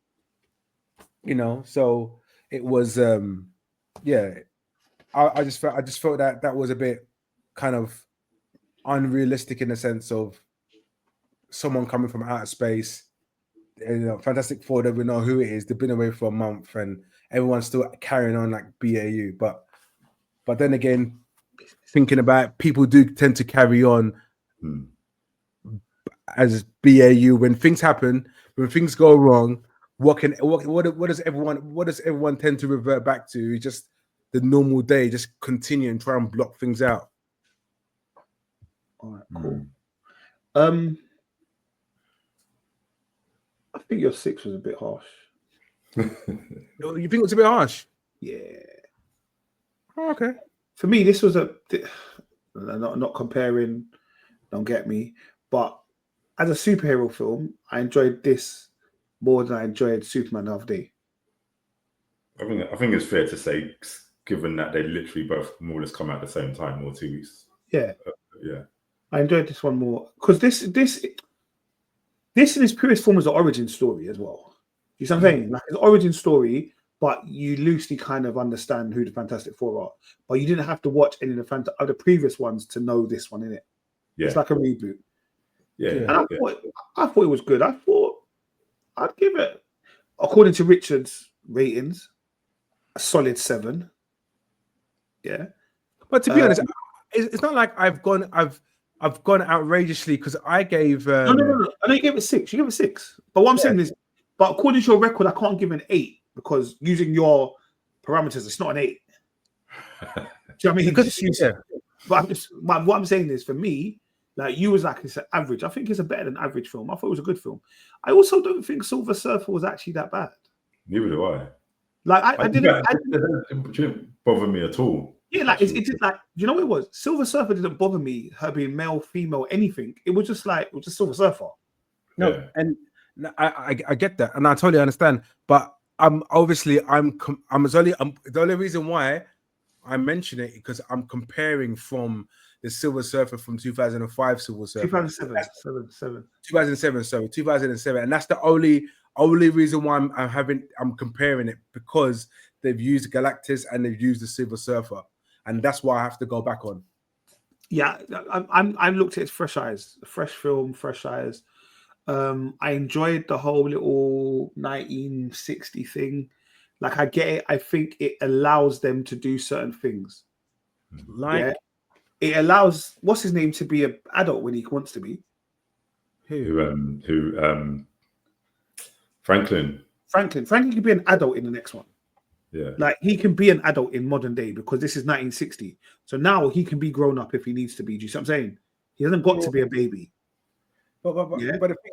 You know, so it was I just felt that was a bit kind of unrealistic in the sense of someone coming from outer space. You know, Fantastic Four, they don't know who it is. They've been away for a month, and everyone's still carrying on like BAU. But then again, thinking about it, people do tend to carry on as BAU when things happen, when things go wrong. What does everyone tend to revert back to? Just the normal day, just continue and try and block things out. All right, cool. I think your 6 was a bit harsh. You think it was a bit harsh? Yeah. Oh, okay. For me, this was not comparing, don't get me, but as a superhero film, I enjoyed this more than I enjoyed Superman the other day. I think it's fair to say, given that they literally both more or less come out at the same time, or 2 weeks. Yeah. Yeah. I enjoyed this one more because this in its purest form is an origin story as well. You see what I'm saying? Like, it's an origin story, but you loosely kind of understand who the Fantastic Four are. But you didn't have to watch any of the previous ones to know this one, innit? Yeah. It's like a reboot. Yeah. And I thought it was good. I thought I'd give it, according to Richard's ratings, a solid 7. Yeah. But to be honest, it's not like I've gone outrageously, because I gave no. I know you gave it 6. You gave it 6. But what I'm saying is, but according to your record, I can't give it an 8 because using your parameters, it's not an 8. Do you know what I mean? Because, But what I'm saying is, for me, like you was like, it's an average. I think it's a better than average film. I thought it was a good film. I also don't think Silver Surfer was actually that bad. Neither do I. Like I didn't. It didn't bother me at all. Yeah, like it did. Like, you know what it was? Silver Surfer didn't bother me. Her being male, female, anything. It was just like, it was just Silver Surfer. No, Yeah. and I get that, and I totally understand. But the only reason why I mention it because I'm comparing from the Silver Surfer from 2005 Silver Surfer 2007, and that's the only reason why I'm comparing it, because they've used Galactus and they've used the Silver Surfer, and that's why I have to go back on. Yeah, I looked at it fresh eyes, fresh film, fresh eyes. I enjoyed the whole little 1960 thing. Like, I get it. I think it allows them to do certain things. Like, it allows what's his name to be an adult when he wants to be. Franklin could be an adult in the next one. Yeah, like he can be an adult in modern day because this is 1960. So now he can be grown up if he needs to be. Do you see what I'm saying? He hasn't got to be a baby. But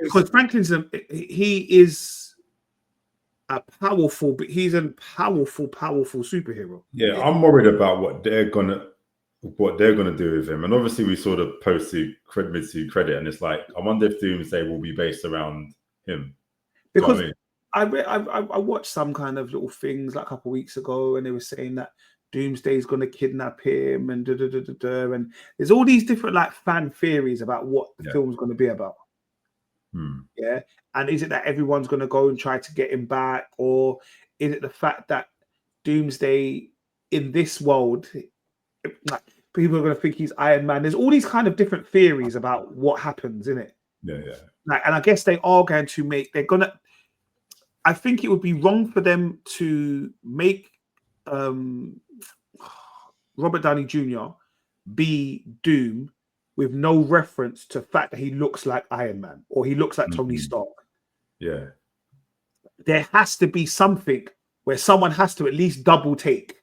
because Franklin's he is a powerful, but he's a powerful superhero. Yeah, I'm worried about what they're gonna do with him. And obviously we saw the post-to credit, and it's like, I wonder if Doomsday will be based around him. Because you know what I mean? I watched some kind of little things like a couple of weeks ago, and they were saying that Doomsday's going to kidnap him, and and there's all these different like fan theories about what the film's going to be about. Yeah, and is it that everyone's going to go and try to get him back, or is it the fact that Doomsday in this world, like, people are going to think he's Iron Man? There's all these kind of different theories about what happens in it. Yeah. Like, and I guess they are going to make. I think it would be wrong for them to make Robert Downey Jr. be Doom with no reference to the fact that he looks like Iron Man or he looks like Tony Stark. Yeah. There has to be something where someone has to at least double take.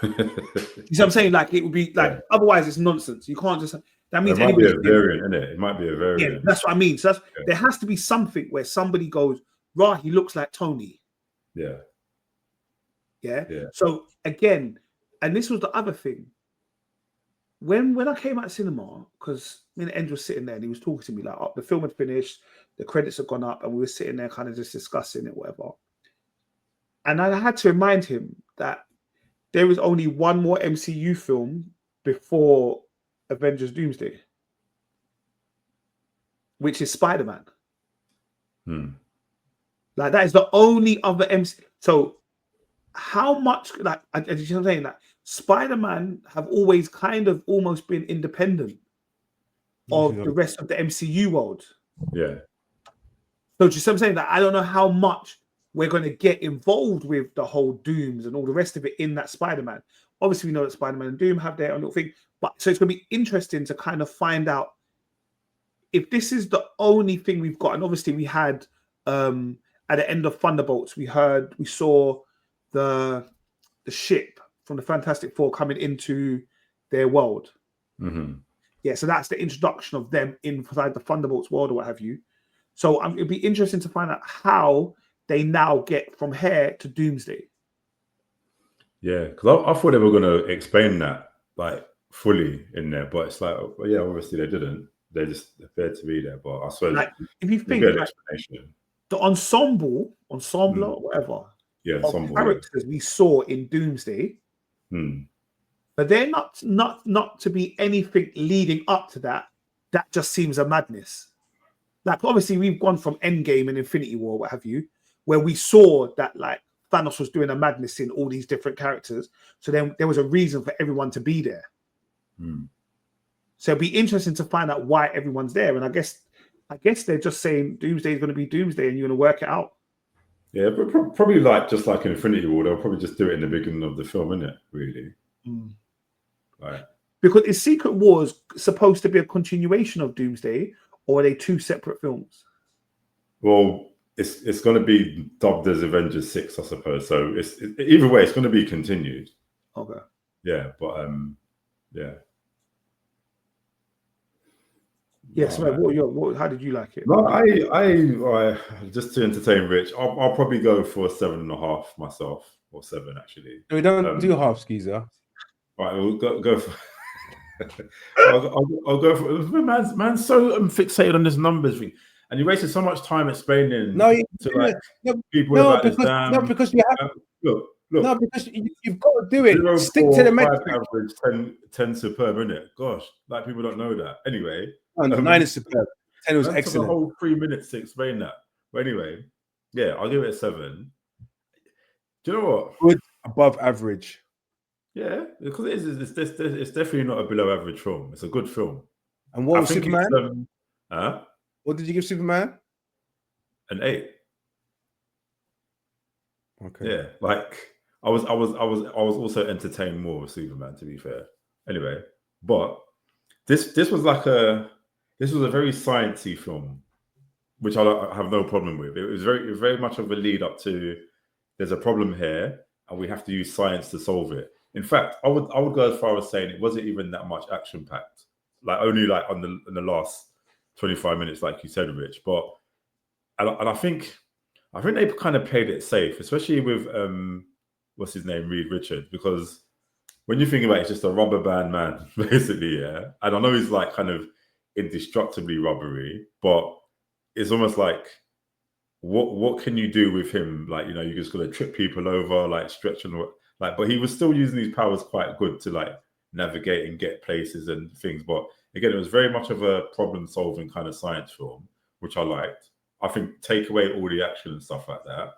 You see what I'm saying? Like, it would be like, otherwise it's nonsense. You can't just, that means it might be a variant, isn't it? It might be a variant. Yeah, that's what I mean. So there has to be something where somebody goes, right, he looks like Tony. Yeah. So again, and this was the other thing. When I came out of cinema, because me and Andrew was sitting there and he was talking to me like, the film had finished, the credits had gone up, and we were sitting there kind of just discussing it, whatever. And I had to remind him that there is only one more MCU film before Avengers Doomsday, which is Spider-Man. Like, that is the only other MC. So how much, like, you know what I'm saying? That Spider-Man have always kind of almost been independent of the rest of the MCU world. Yeah. So just I'm saying that I don't know how much we're going to get involved with the whole Dooms and all the rest of it in that Spider-Man. Obviously, we know that Spider-Man and Doom have their own little thing, but so it's going to be interesting to kind of find out if this is the only thing we've got. And obviously, we had at the end of Thunderbolts, we saw the ship from the Fantastic Four coming into their world. Yeah, so that's the introduction of them inside the Thunderbolts world or what have you. So it'd be interesting to find out how they now get from here to Doomsday. Yeah, because I thought they were going to explain that like fully in there, but it's like, well, yeah, obviously they didn't. They just appeared to be there. But I suppose like, if you think like, the ensemble, or whatever, ensemble, characters we saw in Doomsday, but they're not to be anything leading up to that. That just seems a madness. Like, obviously, we've gone from Endgame and Infinity War, what have you, where we saw that like Thanos was doing a madness in all these different characters. So then there was a reason for everyone to be there. So it'd be interesting to find out why everyone's there. And I guess they're just saying Doomsday is going to be Doomsday and you're going to work it out. Yeah, but probably like just like Infinity War, they'll probably just do it in the beginning of the film, innit? Really. Right. Because is Secret Wars supposed to be a continuation of Doomsday, or are they two separate films? Well, it's going to be dubbed as Avengers 6, I suppose. So either way, it's going to be continued. Okay. Yeah, but yeah. Yes, man. How did you like it? No, I just to entertain Rich, I'll probably go for 7.5 myself, or 7 actually. We don't do half skeezer. All right, we'll go for. I'll go for man's so fixated on this numbers thing, and he wasted so much time explaining people about this damn. No, because you have look. No, because you've got to do it. Stick to the metric. Average, 10 superb, isn't it? Gosh, like people don't know that. Anyway, 9 is superb. 10 was excellent. Took a whole 3 minutes to explain that. But anyway, yeah, I'll give it a 7. Do you know what? Good, above average. Yeah, because it's definitely not a below average film. It's a good film. And what was Superman? What did you give Superman? An 8. Okay. Yeah, like I was also entertained more with Superman, to be fair. Anyway, but this was a very sciencey film, which I have no problem with. It was very much of a lead up to there's a problem here and we have to use science to solve it. In fact, I would go as far as saying it wasn't even that much action packed, like only like in the last 25 minutes, like you said, Rich. But and I think they kind of played it safe, especially with what's his name, Reed Richards, because when you think about it, it's just a rubber band man, basically, yeah. And I know he's like kind of indestructibly rubbery, but it's almost like what can you do with him? Like, you know, you're just gonna trip people over, like stretch and like, but he was still using these powers quite good to like navigate and get places and things. But again, it was very much of a problem-solving kind of science film, which I liked. I think take away all the action and stuff like that,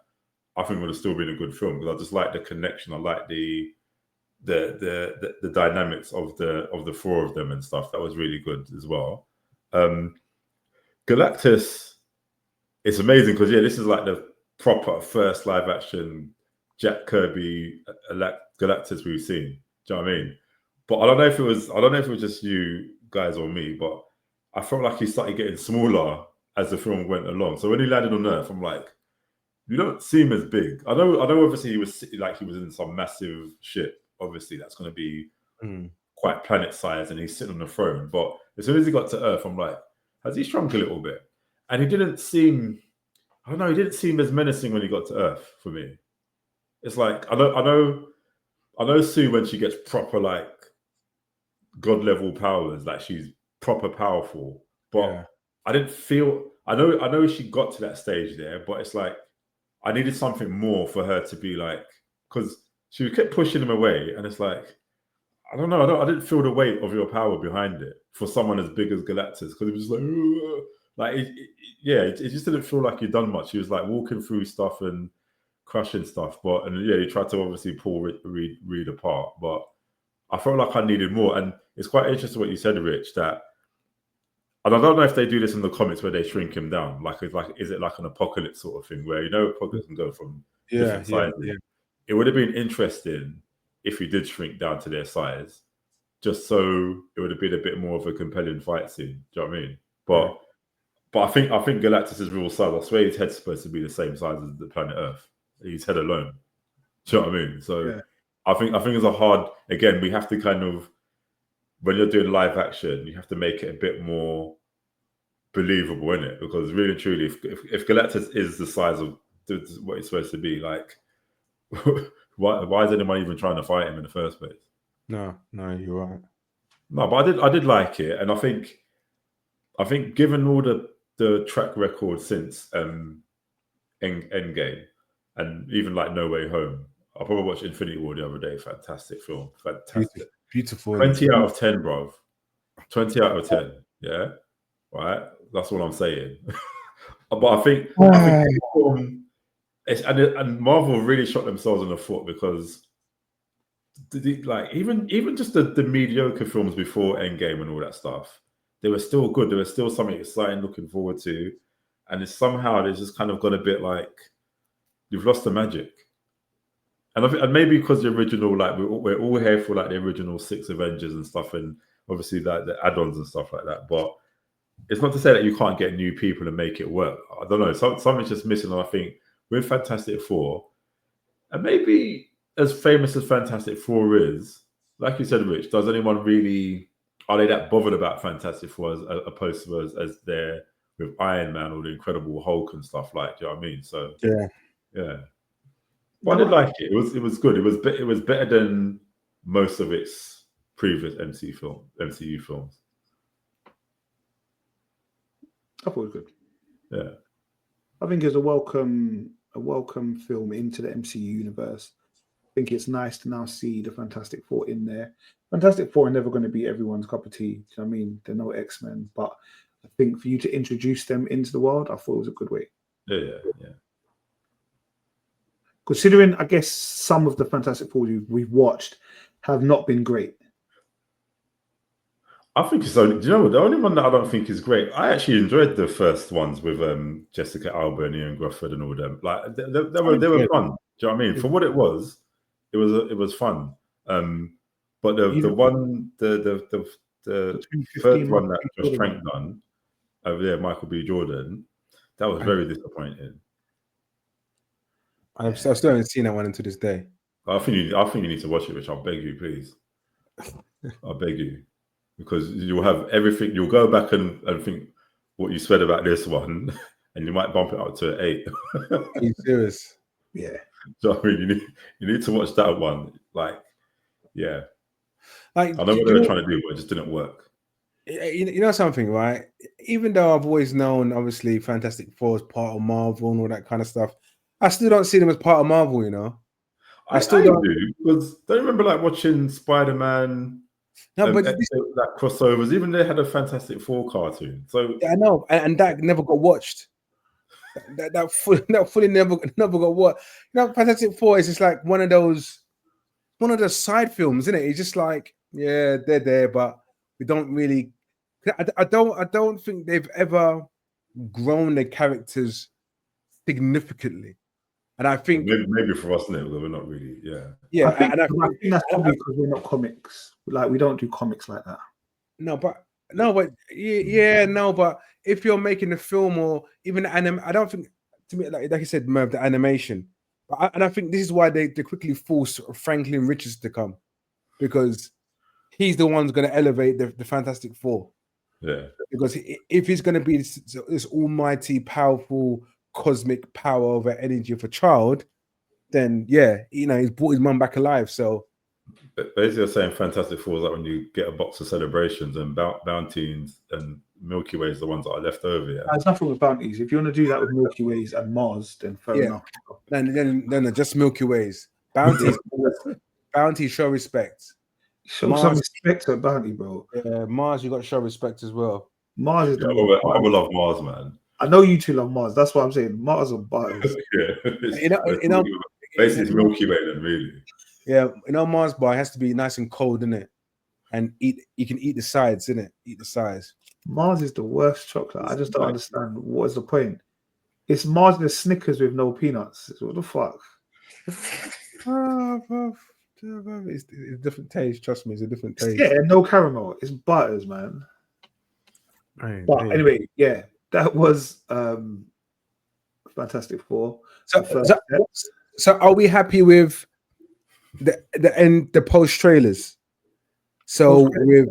I think it would have still been a good film because I just like the connection. I like the dynamics of the four of them and stuff. That was really good as well. Galactus, it's amazing because this is like the proper first live action Jack Kirby Galactus we've seen. Do you know what I mean? But I don't know if it was just you guys or me, but I felt like he started getting smaller as the film went along. So when he landed on Earth, I'm like, you don't seem as big. I know. Obviously, he was in some massive ship. Obviously, that's going to be quite planet size, and he's sitting on the throne. But as soon as he got to Earth, I'm like, has he shrunk a little bit? And he didn't seem. I don't know. He didn't seem as menacing when he got to Earth for me. It's like I know Sue when she gets proper like god level powers, like she's proper powerful, but I didn't feel. I know she got to that stage there, but it's like I needed something more for her to be like, because she kept pushing him away, and it's like I don't know. I didn't feel the weight of your power behind it for someone as big as Galactus, because it was like it just didn't feel like he'd done much. He was like walking through stuff and crushing stuff, he tried to obviously pull Reed apart, but I felt like I needed more. And it's quite interesting what you said, Rich, that, and I don't know if they do this in the comics where they shrink him down, is it like an apocalypse sort of thing where apocalypse can go from different sizes. It would have been interesting if he did shrink down to their size, just so it would have been a bit more of a compelling fight scene. Do you know what I mean? But I think Galactus' real size, I swear his head's supposed to be the same size as the planet Earth. His head alone. Do you know what I mean? So I think it's a hard, again, we have to kind of, when you're doing live action, you have to make it a bit more believable, innit? Because really and truly, if Galactus is the size of what he's supposed to be, like, why is anyone even trying to fight him in the first place? No, you're right. No, but I did like it, and I think given all the track record since Endgame, and even like No Way Home, I probably watched Infinity War the other day. Fantastic film, fantastic, beautiful. 20 out of 10, bro. 20 out of 10. Yeah, right. That's what I'm saying. But I think and Marvel really shot themselves in the foot because like even just the mediocre films before Endgame and all that stuff, they were still good. There was still something exciting looking forward to, and it's somehow they just kind of got a bit like you've lost the magic. And maybe because the original, like we're all here for like the original 6 Avengers and stuff, and obviously like the add-ons and stuff like that. But it's not to say that you can't get new people and make it work. I don't know. Something's just missing. And I think with Fantastic Four, and maybe as famous as Fantastic Four is, like you said, Rich, does anyone really are they that bothered about Fantastic Four as opposed to as they're with Iron Man or the Incredible Hulk and stuff like? Do you know what I mean? So yeah. But I did like it. It was good. It was better than most of its previous MCU films. I thought it was good. Yeah. I think it's a welcome film into the MCU universe. I think it's nice to now see the Fantastic Four in there. Fantastic Four are never going to be everyone's cup of tea. Do you know what I mean? They're no X-Men, but I think for you to introduce them into the world, I thought it was a good way. Yeah. Considering, I guess, some of the Fantastic Four we've watched have not been great. I think it's only, do you know what? The only one that I don't think is great, I actually enjoyed the first ones with Jessica Alba and Ian Grufford and all them. Like they were fun. Do you know what I mean? For what it was fun. But the third one that Josh Trank done over there, Michael B. Jordan, that was very disappointing. I still haven't seen that one until this day. I think you need to watch it, Rich. I'll beg you, please. I beg you, because you'll have everything. You'll go back and think what you said about this one, and you might bump it up to 8. Are you serious? Yeah. So I mean, you need to watch that one. Like, yeah. Like, I know what they were trying to do, but it just didn't work. You know something, right? Even though I've always known, obviously, Fantastic Four is part of Marvel and all that kind of stuff, I still don't see them as part of Marvel, you know? I still don't do, because don't you remember like watching Spider-Man? No, but that crossovers, even they had a Fantastic Four cartoon. So yeah, I know, and that never got watched. That fully never got watched. You know, Fantastic Four is just like one of those side films, isn't it? It's just like, yeah, they're there, but we don't really. I don't think they've ever grown their characters significantly. And I think maybe for us, no, we're not really, I think that's probably because we're not comics. Like, we don't do comics like that. But if you're making a film or even I don't think, to me, like you said, Merv, the animation. And I think this is why they quickly force Franklin Richards to come, because he's the one who's going to elevate the Fantastic Four. Yeah. Because if he's going to be this almighty, powerful, cosmic power over energy of a child, then he's brought his mum back alive. So basically, you're saying Fantastic Four is like when you get a box of celebrations and bounties and Milky Way is the ones that are left over. Yeah, there's nothing with bounties. If you want to do that with Milky Ways and Mars, then fair enough. Then just Milky Ways. Bounties show respect. Show some respect to a bounty, bro. Mars, you got to show respect as well. Mars is I would love Mars, man. I know you two love Mars. That's what I'm saying. Mars or butters. Basically, it's Milky Way, then, really. Yeah, Mars bar has to be nice and cold, isn't it? And you can eat the sides, innit? Eat the sides. Mars is the worst chocolate. I just don't understand. What is the point? It's Mars and Snickers with no peanuts. What the fuck? It's a different taste. Trust me, it's a different taste. Yeah, no caramel. It's butters, man. Anyway, that was Fantastic Four. So are we happy with the post trailers? So the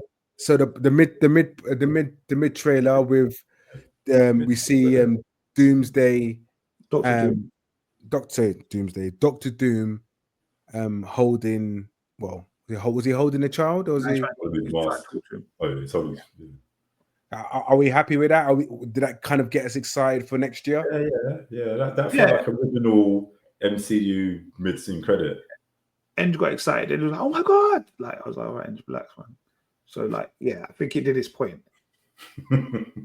mid trailer with we see Doomsday, Doctor Doom holding. Well, was he holding a child, or was he? Are we happy with that? Did that kind of get us excited for next year? Yeah. That felt like original MCU mid-scene credit. Andrew got excited. It was like, oh my god! Like, I was like, all right, Andrew, relax, man. So, like, I think it did its point.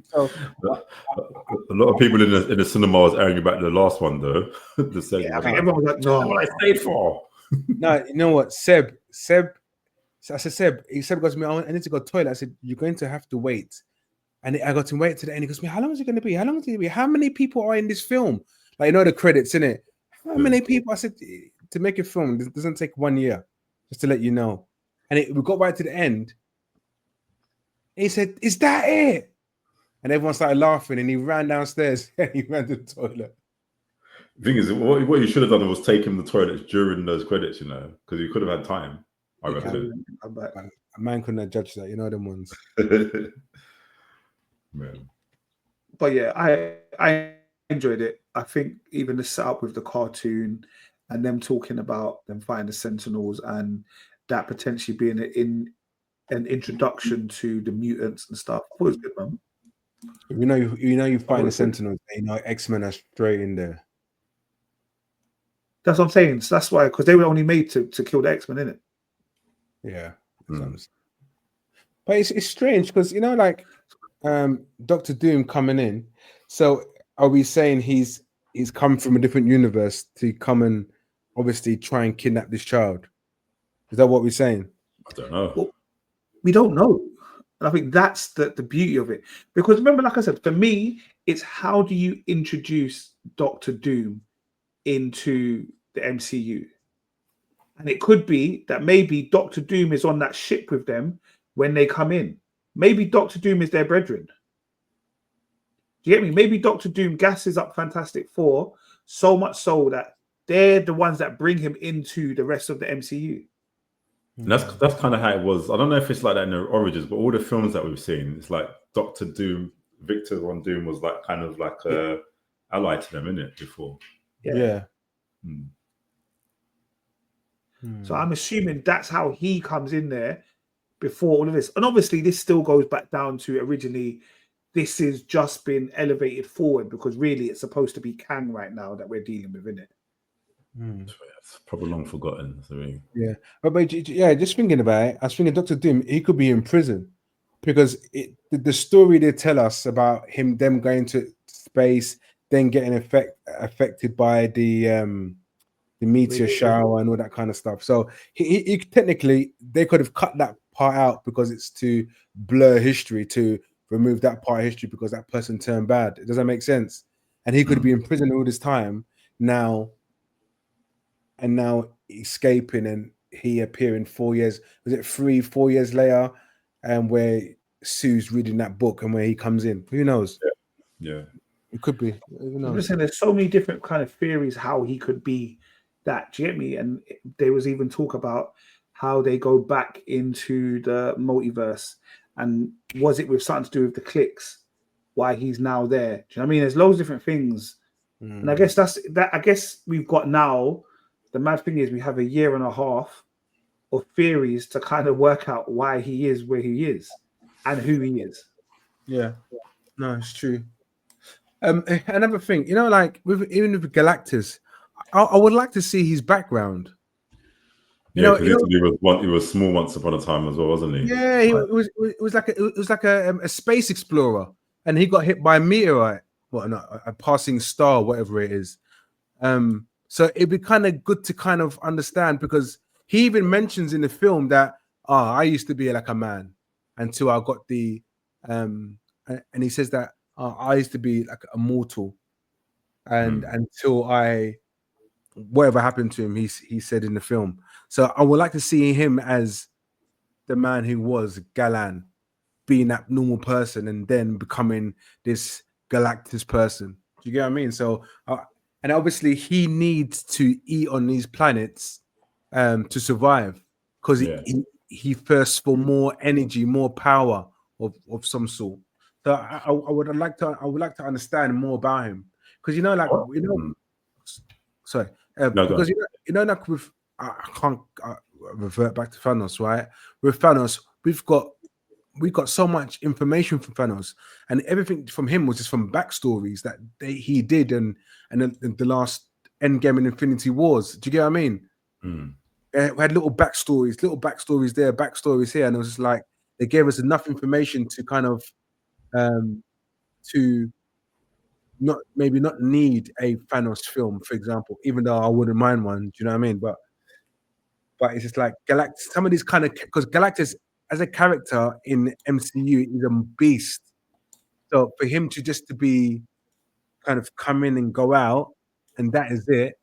So, a lot of people in the cinema was angry about the last one, though. I think everyone was like, no, what I stayed for. No, you know what, Seb. So I said, Seb goes to me, I need to go to the toilet. I said, you're going to have to wait. And I got to wait to the end. He goes to me, how long is it going to be? How long is it going to be? How many people are in this film? Like, the credits, innit? How many people? I said, to make a film, it doesn't take 1 year, just to let you know. And we got right to the end. He said, is that it? And everyone started laughing, and he ran downstairs and he ran to the toilet. The thing is, what you should have done was take him to the toilets during those credits, because you could have had time. I reckon. a man couldn't have judged that. You know them ones. Man. But yeah, I enjoyed it. I think even the setup with the cartoon and them talking about them fighting the Sentinels and that potentially being an introduction to the mutants and stuff. I thought it was good, man. You find the Sentinels. You know, X-Men are straight in there. That's what I'm saying. So that's why, because they were only made to kill the X-Men, innit? Yeah. But it's strange because, you know, like Dr. Doom coming in. So are we saying he's come from a different universe to come and obviously try and kidnap this child? Is that what we're saying? I don't know. Well, we don't know. And I think that's the beauty of it. Because remember, like I said, for me, it's how do you introduce Dr. Doom into the MCU? And it could be that maybe Dr. Doom is on that ship with them when they come in. Maybe Dr. Doom is their brethren. Do you get me? Maybe Dr. Doom gasses up Fantastic Four so much so that they're the ones that bring him into the rest of the MCU. And that's kind of how it was. I don't know if it's like that in the Origins, but all the films that we've seen, it's like Dr. Doom, Victor Von Doom was like kind of like a ally to them, innit, before. Yeah. So I'm assuming that's how he comes in there before all of this. And obviously this still goes back down to originally this has just been elevated forward because really it's supposed to be Kang right now that we're dealing with, isn't it? It's probably long forgotten. Yeah. But just thinking about it, I was thinking Dr. Doom, he could be in prison because the story they tell us about them going to space, then getting affected by the meteor shower and all that kind of stuff. So he technically they could have cut that part out because it's to blur history, to remove that part of history because that person turned bad. Does that make sense? And he could be in prison all this time now escaping, and he appearing 4 years. Was it 4 years later? And where Sue's reading that book and where he comes in. Who knows? Yeah. It could be. I'm just saying there's so many different kind of theories how he could be that. Do you get me? And there was even talk about how they go back into the multiverse, and was it with something to do with the clicks? Why he's now there? Do you know what I mean? There's loads of different things, and I guess that's that. I guess we've got now. The mad thing is we have a year and a half of theories to kind of work out why he is where he is and who he is. Yeah, no, it's true. Another thing, you know, like even with Galactus, I would like to see his background. He was small once upon a time as well, wasn't he? Yeah, it was like a space explorer, and he got hit by a meteorite, a passing star, whatever it is. So it'd be kind of good to kind of understand, because he even mentions in the film that I used to be like a man until I got the and he says that I used to be like a mortal, and until whatever happened to him, he said in the film. So I would like to see him as the man who was Galan, being that normal person and then becoming this Galactus person. Do you get what I mean? So and obviously he needs to eat on these planets to survive, because he thirsts for more energy, more power of some sort. So I would like to understand more about him, because sorry, because like with I can't revert back to Thanos, right? With Thanos, we've got so much information from Thanos, and everything from him was just from backstories that he did, and the last Endgame and Infinity Wars. Do you get what I mean? We had little backstories there, backstories here, and it was just like they gave us enough information to kind of to not need a Thanos film, for example, even though I wouldn't mind one. Do you know what I mean? But it's just like Galactus. Some of these kind of, because Galactus as a character in MCU is a beast. So for him to be kind of come in and go out, and that is it,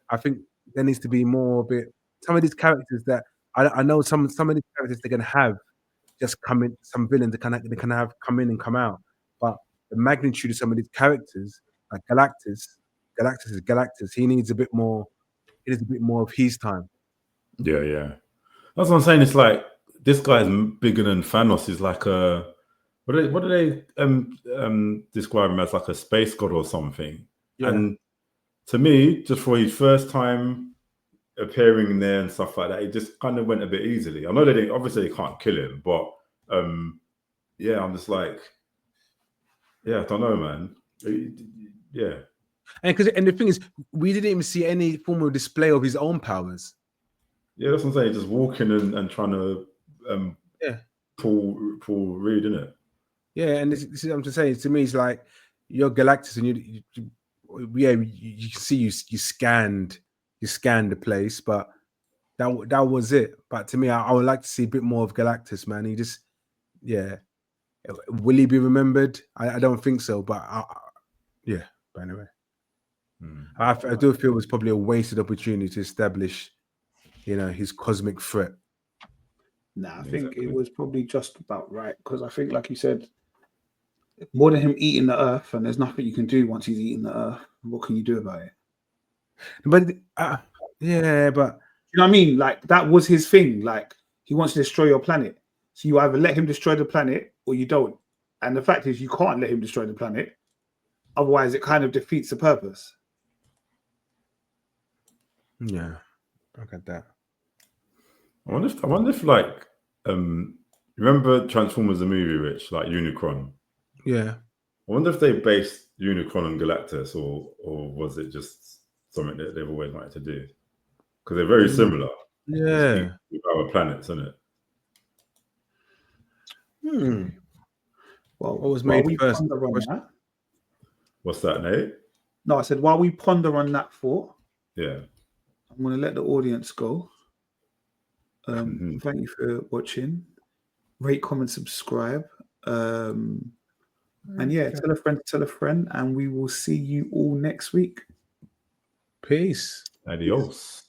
I think there needs to be more of it. Some of these characters that I know some of these characters they can have just come in, some villains they can have come in and come out. But the magnitude of some of these characters, like Galactus is Galactus. He needs a bit more. It is a bit more of his time. Yeah. That's what I'm saying. It's like this guy's bigger than Thanos. He's like a what do they describe him as, like a space god or something? Yeah. And to me, just for his first time appearing there and stuff like that, it just kind of went a bit easily. I know obviously they can't kill him, but yeah, I'm just like, yeah, I don't know, man. Yeah. And the thing is, we didn't even see any form of display of his own powers. Yeah, that's what I'm saying. Just walking and trying to pull Reed, isn't it? Yeah, and this is what I'm just saying. To me, it's like you're Galactus, and you can see you scanned the place, but that was it. But to me, I would like to see a bit more of Galactus, man. He just, will he be remembered? I don't think so, but But anyway, I do feel it was probably a wasted opportunity to establish, his cosmic threat. Nah, I think it was probably just about right, because I think, like you said, more than him eating the earth, and there's nothing you can do once he's eaten the earth. What can you do about it? But but you know what I mean? Like, that was his thing. Like, he wants to destroy your planet, so you either let him destroy the planet or you don't. And the fact is, you can't let him destroy the planet, otherwise it kind of defeats the purpose. Yeah, I got that. I wonder if like remember Transformers the movie, Rich, like Unicron? Yeah. I wonder if they based Unicron on Galactus, or was it just something that they've always wanted to do? Because they're very similar. Yeah. With our planets, isn't it? Well, what was made first? What's that, Nate? No, I said while we ponder on that thought, yeah, I'm going to let the audience go. Thank you for watching. Rate, comment, subscribe. And yeah, tell a friend, and we will see you all next week. Peace. Adios.